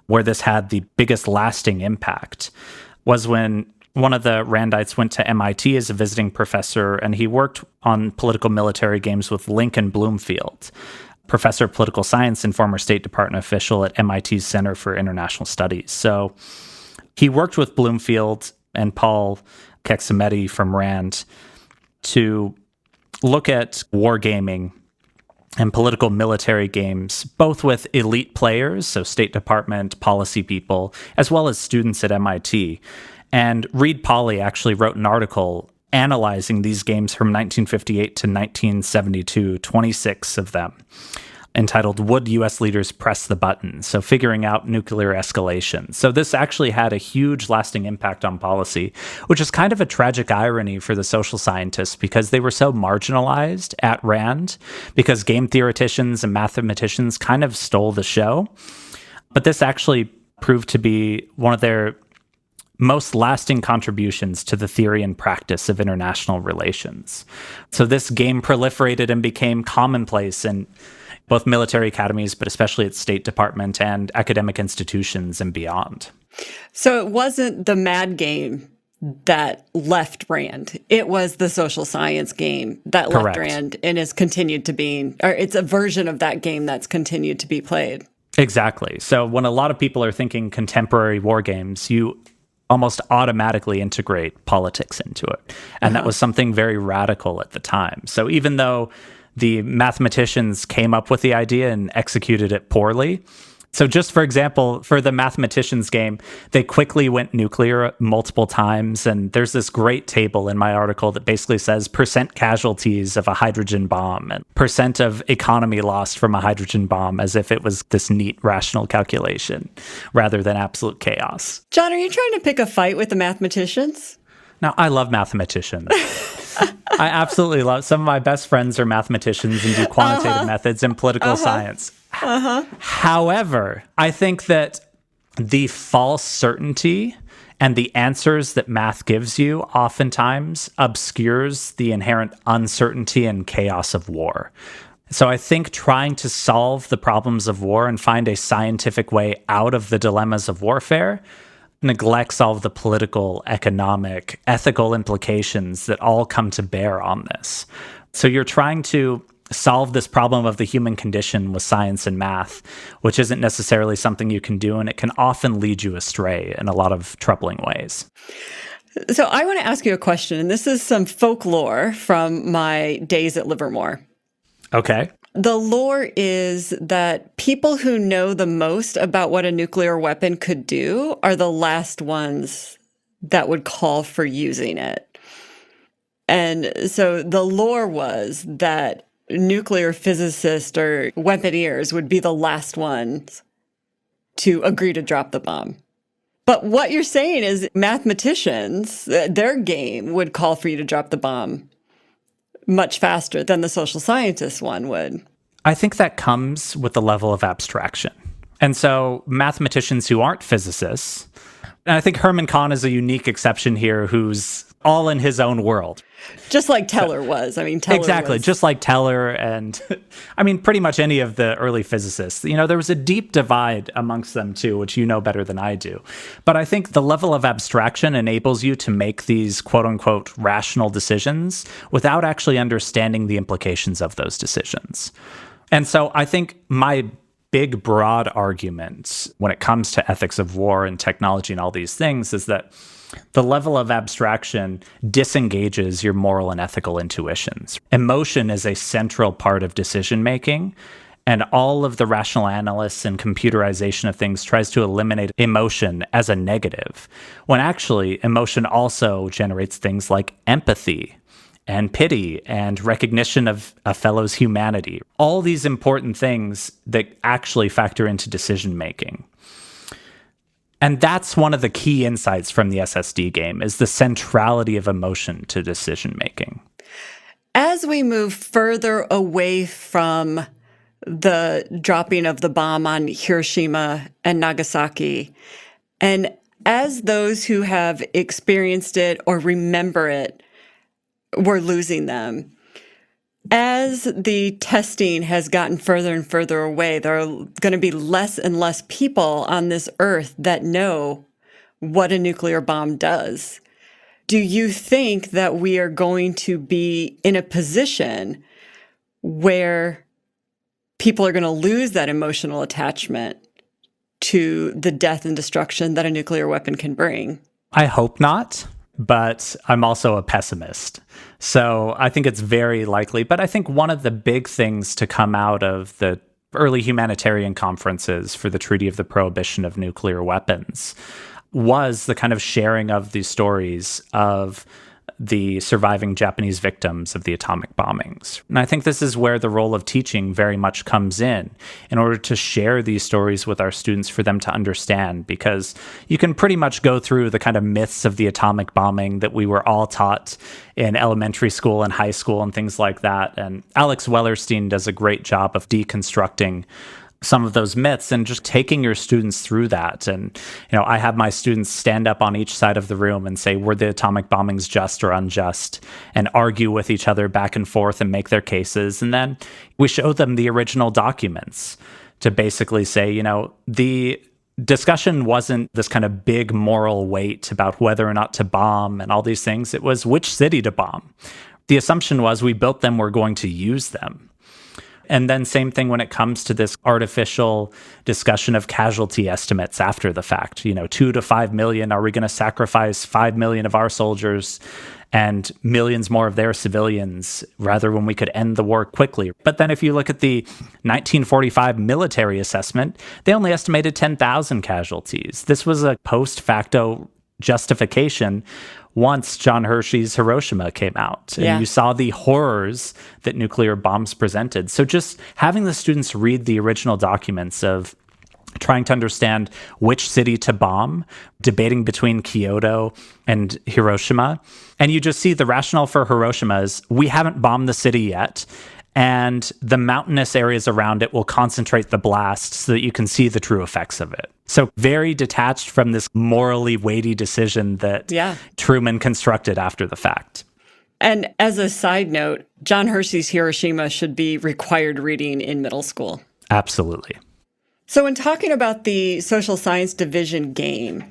where this had the biggest lasting impact, was when one of the Randites went to MIT as a visiting professor, and he worked on political military games with Lincoln Bloomfield, professor of political science and former State Department official at MIT's Center for International Studies. So he worked with Bloomfield and Paul Keksameti from Rand to look at wargaming and political military games, both with elite players, so State Department policy people, as well as students at MIT. And Reed Pauly actually wrote an article analyzing these games from 1958 to 1972, 26 of them, entitled Would U.S. Leaders Press the Button? So figuring out nuclear escalation. So this actually had a huge lasting impact on policy, which is kind of a tragic irony for the social scientists because they were so marginalized at RAND because game theoreticians and mathematicians kind of stole the show. But this actually proved to be one of their most lasting contributions to the theory and practice of international relations. So this game proliferated and became commonplace in both military academies, but especially at State Department and academic institutions and beyond. So it wasn't the mad game that left RAND. It was the social science game that left RAND and has continued to be, or it's a version of that game that's continued to be played. Exactly. So when a lot of people are thinking contemporary war games, you almost automatically integrate politics into it. And that was something very radical at the time. So even though the mathematicians came up with the idea and executed it poorly. So just for example, for the mathematicians game, they quickly went nuclear multiple times. And there's this great table in my article that basically says percent casualties of a hydrogen bomb and percent of economy lost from a hydrogen bomb, as if it was this neat rational calculation rather than absolute chaos. John, are you trying to pick a fight with the mathematicians? Now, I love mathematicians. I absolutely love. Some of my best friends are mathematicians and do quantitative methods and political science. However, I think that the false certainty and the answers that math gives you oftentimes obscures the inherent uncertainty and chaos of war. So I think trying to solve the problems of war and find a scientific way out of the dilemmas of warfare neglects all of the political, economic, ethical implications that all come to bear on this. So you're trying to solve this problem of the human condition with science and math, which isn't necessarily something you can do, and it can often lead you astray in a lot of troubling ways. So I want to ask you a question, and this is some folklore from my days at Livermore. Okay. The lore is that people who know the most about what a nuclear weapon could do are the last ones that would call for using it. And so the lore was that nuclear physicists or weaponeers would be the last ones to agree to drop the bomb. But what you're saying is mathematicians, their game would call for you to drop the bomb much faster than the social scientist one would. I think that comes with the level of abstraction. And so mathematicians who aren't physicists, and I think Herman Kahn is a unique exception here who's all in his own world. Just like Teller was. I mean, Teller exactly, was. Just like Teller and, I mean, pretty much any of the early physicists. You know, there was a deep divide amongst them too, which you know better than I do. But I think the level of abstraction enables you to make these quote-unquote rational decisions without actually understanding the implications of those decisions. And so I think my big, broad argument when it comes to ethics of war and technology and all these things is that the level of abstraction disengages your moral and ethical intuitions. Emotion is a central part of decision-making, and all of the rational analysts and computerization of things tries to eliminate emotion as a negative, when actually emotion also generates things like empathy and pity and recognition of a fellow's humanity. All these important things that actually factor into decision-making. And that's one of the key insights from the SSD game, is the centrality of emotion to decision-making. As we move further away from the dropping of the bomb on Hiroshima and Nagasaki, and as those who have experienced it or remember it, we're losing them. As the testing has gotten further and further away, there are going to be less and less people on this earth that know what a nuclear bomb does. Do you think that we are going to be in a position where people are going to lose that emotional attachment to the death and destruction that a nuclear weapon can bring? I hope not. But I'm also a pessimist. So I think it's very likely. But I think one of the big things to come out of the early humanitarian conferences for the Treaty of the Prohibition of Nuclear Weapons was the kind of sharing of these stories of the surviving Japanese victims of the atomic bombings. And I think this is where the role of teaching very much comes in order to share these stories with our students for them to understand, because you can pretty much go through the kind of myths of the atomic bombing that we were all taught in elementary school and high school and things like that. And Alex Wellerstein does a great job of deconstructing some of those myths and just taking your students through that. And, I have my students stand up on each side of the room and say, were the atomic bombings just or unjust? And argue with each other back and forth and make their cases. And then we show them the original documents to basically say, the discussion wasn't this kind of big moral weight about whether or not to bomb and all these things. It was which city to bomb. The assumption was we built them, we're going to use them. And then same thing when it comes to this artificial discussion of casualty estimates after the fact. 2 to 5 million. Are we going to sacrifice 5 million of our soldiers and millions more of their civilians rather when we could end the war quickly? But then if you look at the 1945 military assessment, they only estimated 10,000 casualties. This was a post facto justification once John Hershey's Hiroshima came out. And you saw the horrors that nuclear bombs presented. So just having the students read the original documents of trying to understand which city to bomb, debating between Kyoto and Hiroshima. And you just see the rationale for Hiroshima is we haven't bombed the city yet. And the mountainous areas around it will concentrate the blast so that you can see the true effects of it. So very detached from this morally weighty decision that Truman constructed after the fact. And as a side note, John Hershey's Hiroshima should be required reading in middle school. Absolutely. So in talking about the social science division game,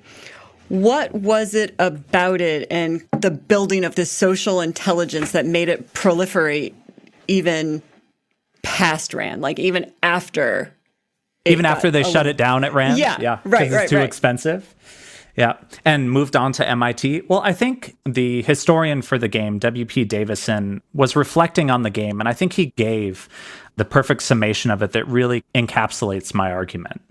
what was it about it and the building of this social intelligence that made it proliferate even past RAND, like even after they shut it down at RAND? Yeah, right, it's too expensive. Yeah, and moved on to MIT. Well, I think the historian for the game, W.P. Davison, was reflecting on the game, and I think he gave the perfect summation of it that really encapsulates my argument.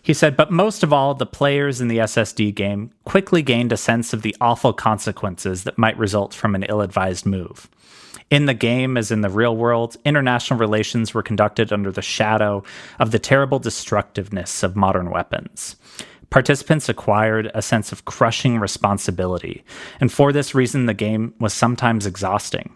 He said, but most of all, the players in the SSD game quickly gained a sense of the awful consequences that might result from an ill-advised move. In the game, as in the real world, international relations were conducted under the shadow of the terrible destructiveness of modern weapons. Participants acquired a sense of crushing responsibility, and for this reason, the game was sometimes exhausting.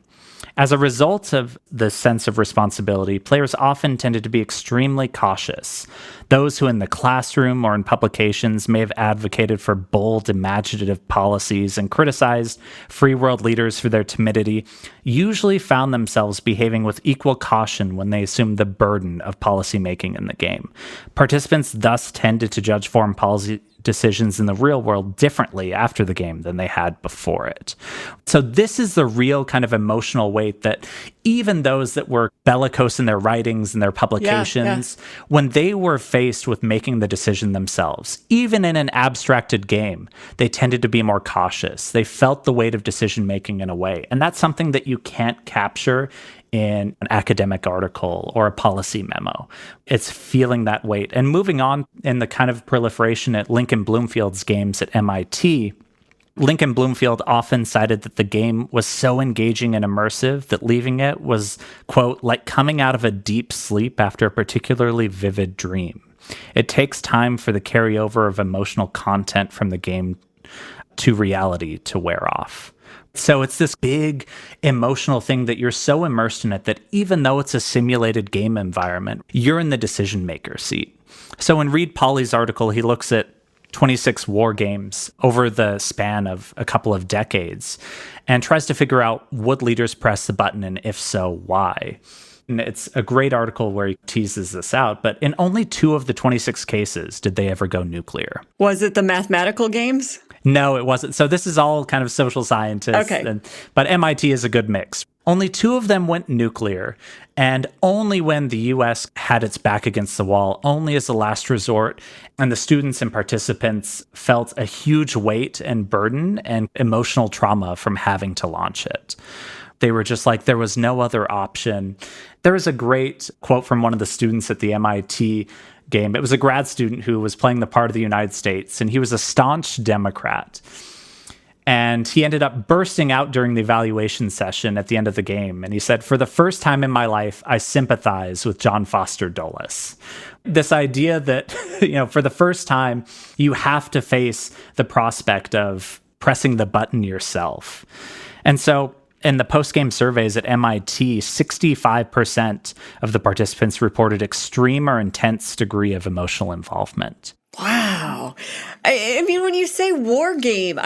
As a result of the sense of responsibility, players often tended to be extremely cautious. Those who in the classroom or in publications may have advocated for bold, imaginative policies and criticized free world leaders for their timidity usually found themselves behaving with equal caution when they assumed the burden of policymaking in the game. Participants thus tended to judge foreign policy decisions in the real world differently after the game than they had before it. So this is the real kind of emotional weight that even those that were bellicose in their writings and their publications, when they were faced with making the decision themselves, even in an abstracted game, they tended to be more cautious. They felt the weight of decision making in a way. And that's something that you can't capture in an academic article or a policy memo. It's feeling that weight. And moving on in the kind of proliferation at Lincoln Bloomfield's games at MIT, Lincoln Bloomfield often cited that the game was so engaging and immersive that leaving it was, quote, like coming out of a deep sleep after a particularly vivid dream. It takes time for the carryover of emotional content from the game to reality to wear off. So it's this big emotional thing that you're so immersed in it that even though it's a simulated game environment, you're in the decision maker seat. So in Reed Pauly's article, he looks at 26 war games over the span of a couple of decades and tries to figure out, would leaders press the button, and if so, why? And it's a great article where he teases this out, but in only 2 of the 26 cases did they ever go nuclear. Was it the mathematical games? No, it wasn't. So this is all kind of social scientists. Okay. But MIT is a good mix. Only 2 of them went nuclear, and only when the U.S. had its back against the wall, only as a last resort, and the students and participants felt a huge weight and burden and emotional trauma from having to launch it. They were just like, there was no other option. There is a great quote from one of the students at the MIT game. It was a grad student who was playing the part of the United States, and he was a staunch Democrat. And he ended up bursting out during the evaluation session at the end of the game. And he said, "For the first time in my life, I sympathize with John Foster Dulles." This idea that, for the first time, you have to face the prospect of pressing the button yourself. And so in the post-game surveys at MIT, 65% of the participants reported extreme or intense degree of emotional involvement. Wow. I mean, when you say war game,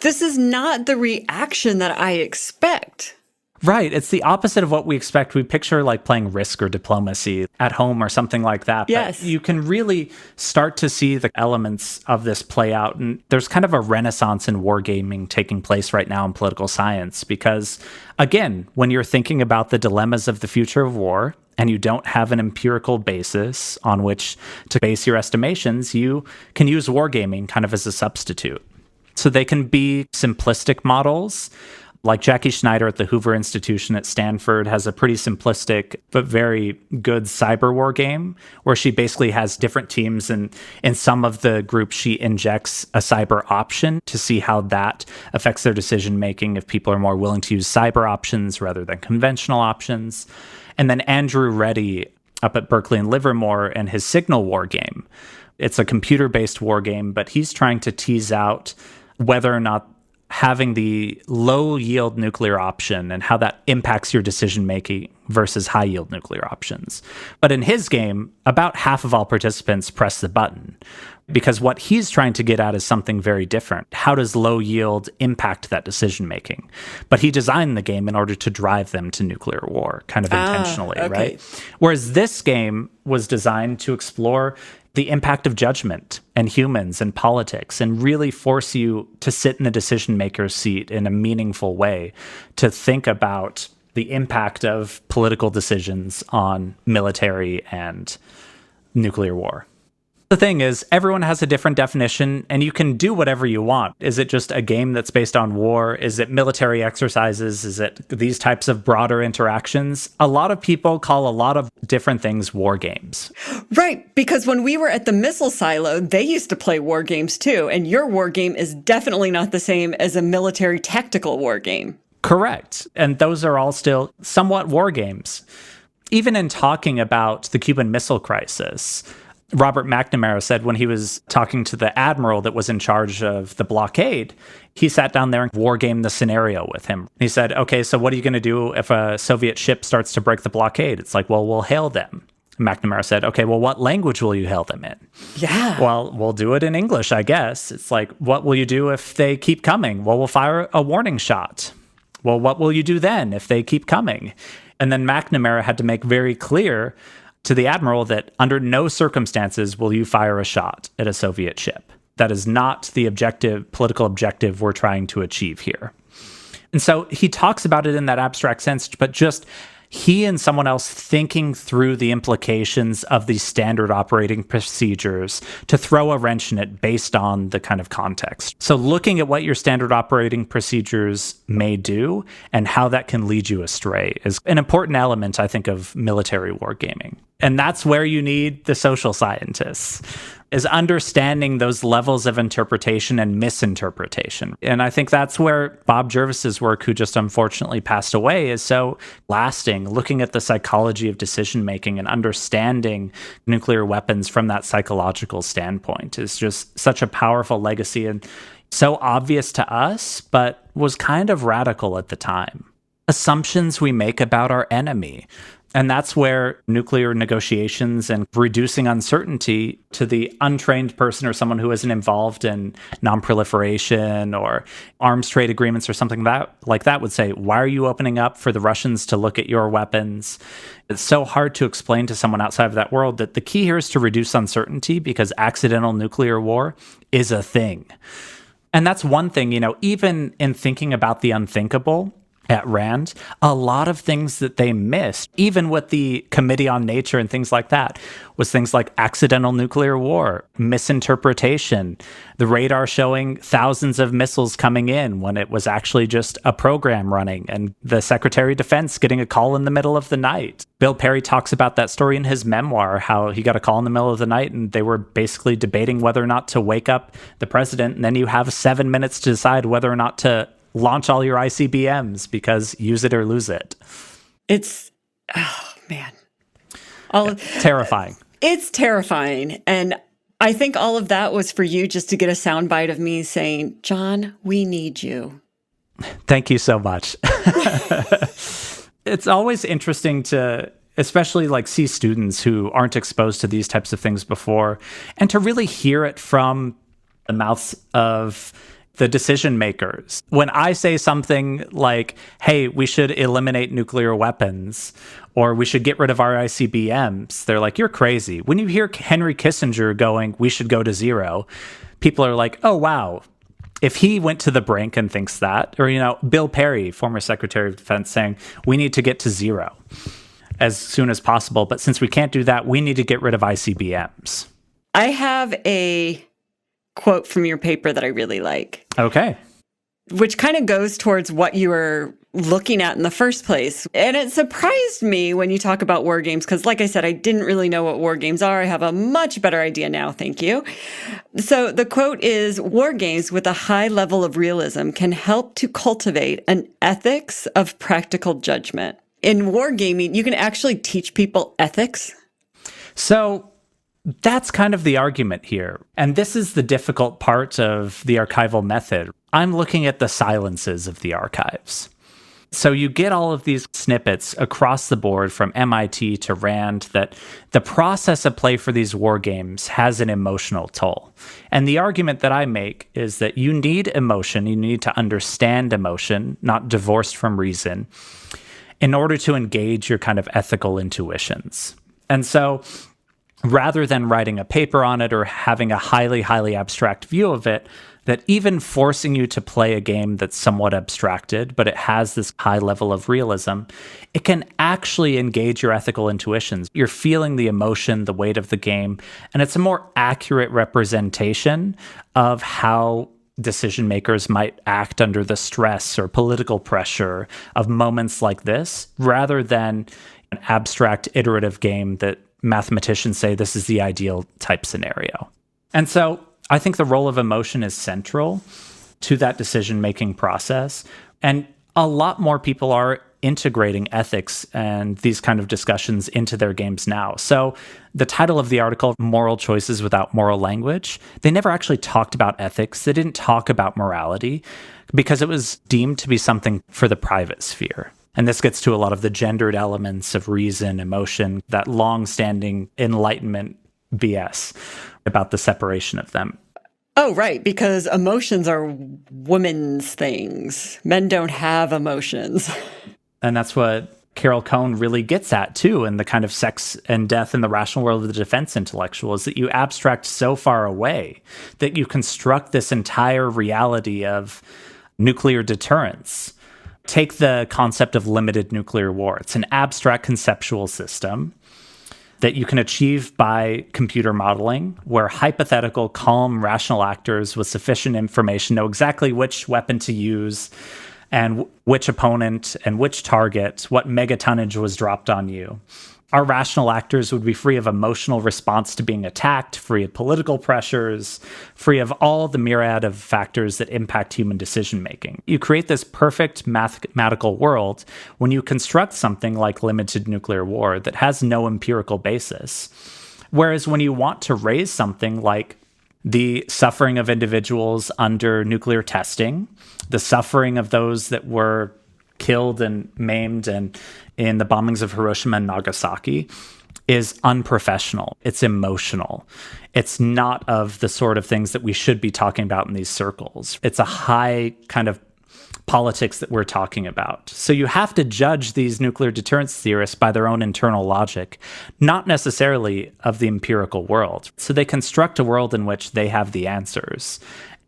this is not the reaction that I expect. Right. It's the opposite of what we expect. We picture like playing Risk or Diplomacy at home or something like that. Yes. But you can really start to see the elements of this play out. And there's kind of a renaissance in wargaming taking place right now in political science because, again, when you're thinking about the dilemmas of the future of war and you don't have an empirical basis on which to base your estimations, you can use wargaming kind of as a substitute. So they can be simplistic models. Like Jackie Schneider at the Hoover Institution at Stanford has a pretty simplistic but very good cyber war game where she basically has different teams, and in some of the groups she injects a cyber option to see how that affects their decision making if people are more willing to use cyber options rather than conventional options. And then Andrew Reddy up at Berkeley and Livermore and his Signal war game. It's a computer-based war game, but he's trying to tease out whether or not having the low yield nuclear option and how that impacts your decision making versus high yield nuclear options. But in his game, about half of all participants press the button because what he's trying to get at is something very different. How does low yield impact that decision making? But he designed the game in order to drive them to nuclear war, kind of intentionally, okay. Right? Whereas this game was designed to explore the impact of judgment and humans and politics and really force you to sit in the decision maker's seat in a meaningful way to think about the impact of political decisions on military and nuclear war. The thing is, everyone has a different definition, and you can do whatever you want. Is it just a game that's based on war? Is it military exercises? Is it these types of broader interactions? A lot of people call a lot of different things war games. Right, because when we were at the missile silo, they used to play war games too, and your war game is definitely not the same as a military tactical war game. Correct. And those are all still somewhat war games. Even in talking about the Cuban Missile Crisis, Robert McNamara said when he was talking to the admiral that was in charge of the blockade, he sat down there and wargamed the scenario with him. He said, okay, so what are you going to do if a Soviet ship starts to break the blockade? It's like, well, we'll hail them. McNamara said, okay, well, what language will you hail them in? Yeah. Well, we'll do it in English, I guess. It's like, what will you do if they keep coming? Well, we'll fire a warning shot. Well, what will you do then if they keep coming? And then McNamara had to make very clear to the admiral that under no circumstances will you fire a shot at a Soviet ship. That is not the political objective we're trying to achieve here. And so he talks about it in that abstract sense, but just he and someone else thinking through the implications of these standard operating procedures to throw a wrench in it based on the kind of context. So looking at what your standard operating procedures may do and how that can lead you astray is an important element, I think, of military wargaming. And that's where you need the social scientists, is understanding those levels of interpretation and misinterpretation. And I think that's where Bob Jervis's work, who just unfortunately passed away, is so lasting, looking at the psychology of decision-making and understanding nuclear weapons from that psychological standpoint is just such a powerful legacy and so obvious to us, but was kind of radical at the time. Assumptions we make about our enemy. And that's where nuclear negotiations and reducing uncertainty to the untrained person or someone who isn't involved in non-proliferation or arms trade agreements or something like that would say, why are you opening up for the Russians to look at your weapons? It's so hard to explain to someone outside of that world that the key here is to reduce uncertainty because accidental nuclear war is a thing. And that's one thing, even in thinking about the unthinkable, at Rand, a lot of things that they missed, even with the Committee on Nature and things like that, was things like accidental nuclear war, misinterpretation, the radar showing thousands of missiles coming in when it was actually just a program running, and the Secretary of Defense getting a call in the middle of the night. Bill Perry talks about that story in his memoir, how he got a call in the middle of the night and they were basically debating whether or not to wake up the president, and then you have 7 minutes to decide whether or not to launch all your ICBMs because use it or lose it. It's, oh man. Terrifying. It's terrifying. And I think all of that was for you just to get a soundbite of me saying, John, we need you. Thank you so much. It's always interesting to especially like see students who aren't exposed to these types of things before and to really hear it from the mouths of the decision makers. When I say something like, hey, we should eliminate nuclear weapons, or we should get rid of our ICBMs, they're like, you're crazy. When you hear Henry Kissinger going, we should go to zero, people are like, oh, wow. If he went to the brink and thinks that, or, Bill Perry, former Secretary of Defense, saying, we need to get to zero as soon as possible. But since we can't do that, we need to get rid of ICBMs. I have a quote from your paper that I really like. Okay. Which kind of goes towards what you were looking at in the first place. And it surprised me when you talk about war games, because like I said, I didn't really know what war games are. I have a much better idea now, thank you. So the quote is, war games with a high level of realism can help to cultivate an ethics of practical judgment. In wargaming, you can actually teach people ethics. So that's kind of the argument here. And this is the difficult part of the archival method. I'm looking at the silences of the archives. So you get all of these snippets across the board from MIT to Rand that the process of play for these war games has an emotional toll. And the argument that I make is that you need emotion, you need to understand emotion, not divorced from reason, in order to engage your kind of ethical intuitions. And so rather than writing a paper on it or having a highly, highly abstract view of it, that even forcing you to play a game that's somewhat abstracted, but it has this high level of realism, it can actually engage your ethical intuitions. You're feeling the emotion, the weight of the game, and it's a more accurate representation of how decision makers might act under the stress or political pressure of moments like this, rather than an abstract iterative game that mathematicians say this is the ideal type scenario. And so I think the role of emotion is central to that decision-making process. And a lot more people are integrating ethics and these kind of discussions into their games now. So the title of the article, Moral Choices Without Moral Language, they never actually talked about ethics. They didn't talk about morality because it was deemed to be something for the private sphere. And this gets to a lot of the gendered elements of reason, emotion, that long-standing Enlightenment BS about the separation of them. Oh, right, because emotions are women's things. Men don't have emotions. And that's what Carol Cohn really gets at, too, in the kind of sex and death in the rational world of the defense intellectual, is that you abstract so far away that you construct this entire reality of nuclear deterrence. Take the concept of limited nuclear war. It's an abstract conceptual system that you can achieve by computer modeling, where hypothetical, calm, rational actors with sufficient information know exactly which weapon to use and which opponent and which target, what megatonnage was dropped on you. Our rational actors would be free of emotional response to being attacked, free of political pressures, free of all the myriad of factors that impact human decision-making. You create this perfect mathematical world when you construct something like limited nuclear war that has no empirical basis. Whereas when you want to raise something like the suffering of individuals under nuclear testing, the suffering of those that were killed and maimed and in the bombings of Hiroshima and Nagasaki, is unprofessional. It's emotional. It's not of the sort of things that we should be talking about in these circles. It's a high kind of politics that we're talking about. So you have to judge these nuclear deterrence theorists by their own internal logic, not necessarily of the empirical world. So they construct a world in which they have the answers.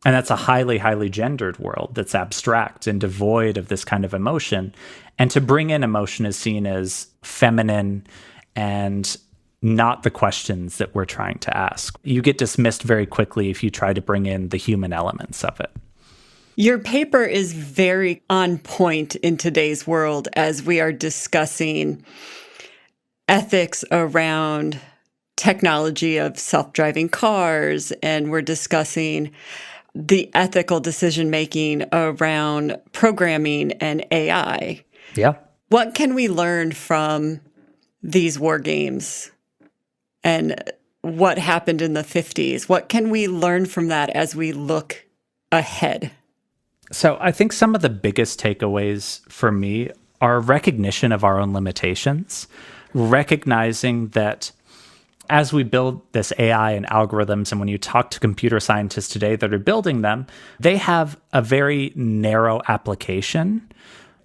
And that's a highly, highly gendered world that's abstract and devoid of this kind of emotion. And to bring in emotion is seen as feminine and not the questions that we're trying to ask. You get dismissed very quickly if you try to bring in the human elements of it. Your paper is very on point in today's world as we are discussing ethics around technology of self-driving cars, and we're discussing the ethical decision-making around programming and AI. Yeah. What can we learn from these war games and what happened in the 50s? What can we learn from that as we look ahead? So I think some of the biggest takeaways for me are recognition of our own limitations, recognizing that as we build this AI and algorithms, and when you talk to computer scientists today that are building them, they have a very narrow application.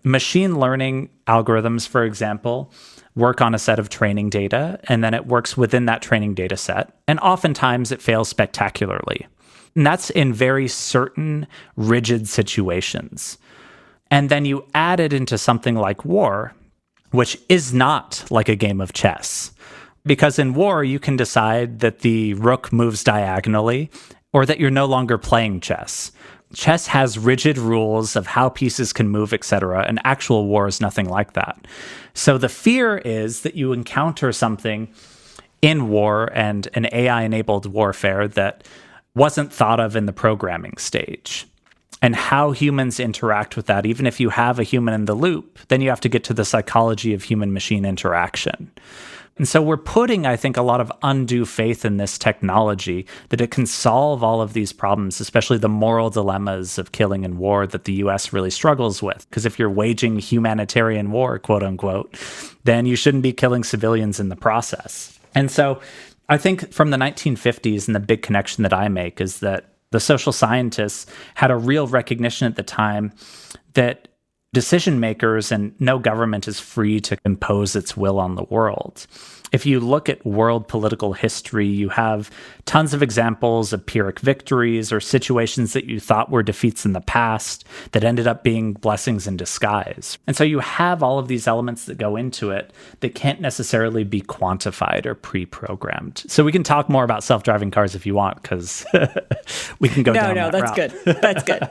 Machine learning algorithms, for example, work on a set of training data, and then it works within that training data set. And oftentimes it fails spectacularly. And that's in very certain, rigid situations. And then you add it into something like war, which is not like a game of chess. Because in war, you can decide that the rook moves diagonally or that you're no longer playing chess. Chess has rigid rules of how pieces can move, etc., and actual war is nothing like that. So the fear is that you encounter something in war and an AI-enabled warfare that wasn't thought of in the programming stage. And how humans interact with that, even if you have a human in the loop, then you have to get to the psychology of human-machine interaction. And so we're putting, I think, a lot of undue faith in this technology that it can solve all of these problems, especially the moral dilemmas of killing in war that the US really struggles with. Because if you're waging humanitarian war, quote unquote, then you shouldn't be killing civilians in the process. And so I think from the 1950s, and the big connection that I make is that the social scientists had a real recognition at the time that decision makers and no government is free to impose its will on the world. If you look at world political history, you have tons of examples of Pyrrhic victories or situations that you thought were defeats in the past that ended up being blessings in disguise. And so you have all of these elements that go into it that can't necessarily be quantified or pre-programmed. So we can talk more about self-driving cars if you want, because we can go down that route. Good. That's good.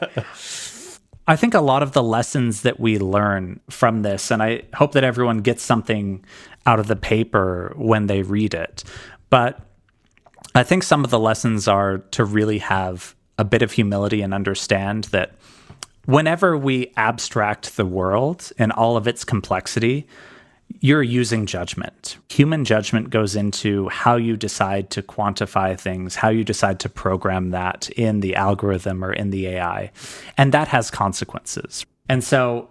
I think a lot of the lessons that we learn from this, and I hope that everyone gets something out of the paper when they read it, but I think some of the lessons are to really have a bit of humility and understand that whenever we abstract the world and all of its complexity, you're using judgment. Human judgment goes into how you decide to quantify things, how you decide to program that in the algorithm or in the AI. And that has consequences. And so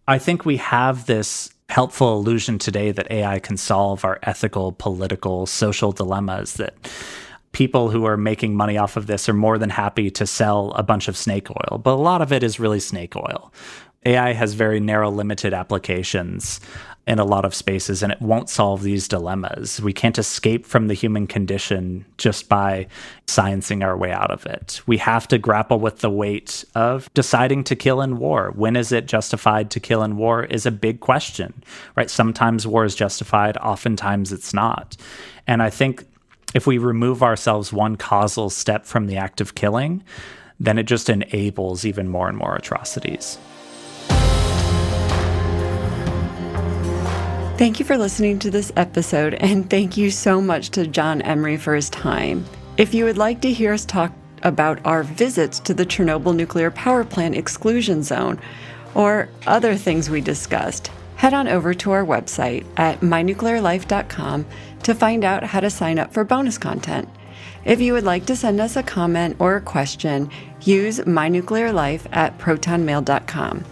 I think we have this helpful illusion today that AI can solve our ethical, political, social dilemmas, that people who are making money off of this are more than happy to sell a bunch of snake oil. But a lot of it is really snake oil. AI has very narrow, limited applications in a lot of spaces, and it won't solve these dilemmas. We can't escape from the human condition just by sciencing our way out of it. We have to grapple with the weight of deciding to kill in war. When is it justified to kill in war is a big question, right? Sometimes war is justified, oftentimes it's not. And I think if we remove ourselves one causal step from the act of killing, then it just enables even more and more atrocities. Thank you for listening to this episode, and thank you so much to John Emery for his time. If you would like to hear us talk about our visits to the Chernobyl nuclear power plant exclusion zone or other things we discussed, head on over to our website at mynuclearlife.com to find out how to sign up for bonus content. If you would like to send us a comment or a question, use mynuclearlife@protonmail.com.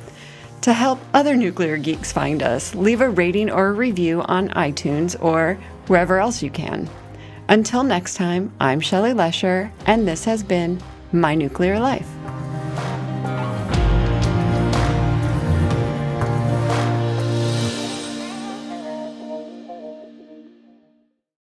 To help other nuclear geeks find us, leave a rating or a review on iTunes or wherever else you can. Until next time, I'm Shelly Lesher, and this has been My Nuclear Life.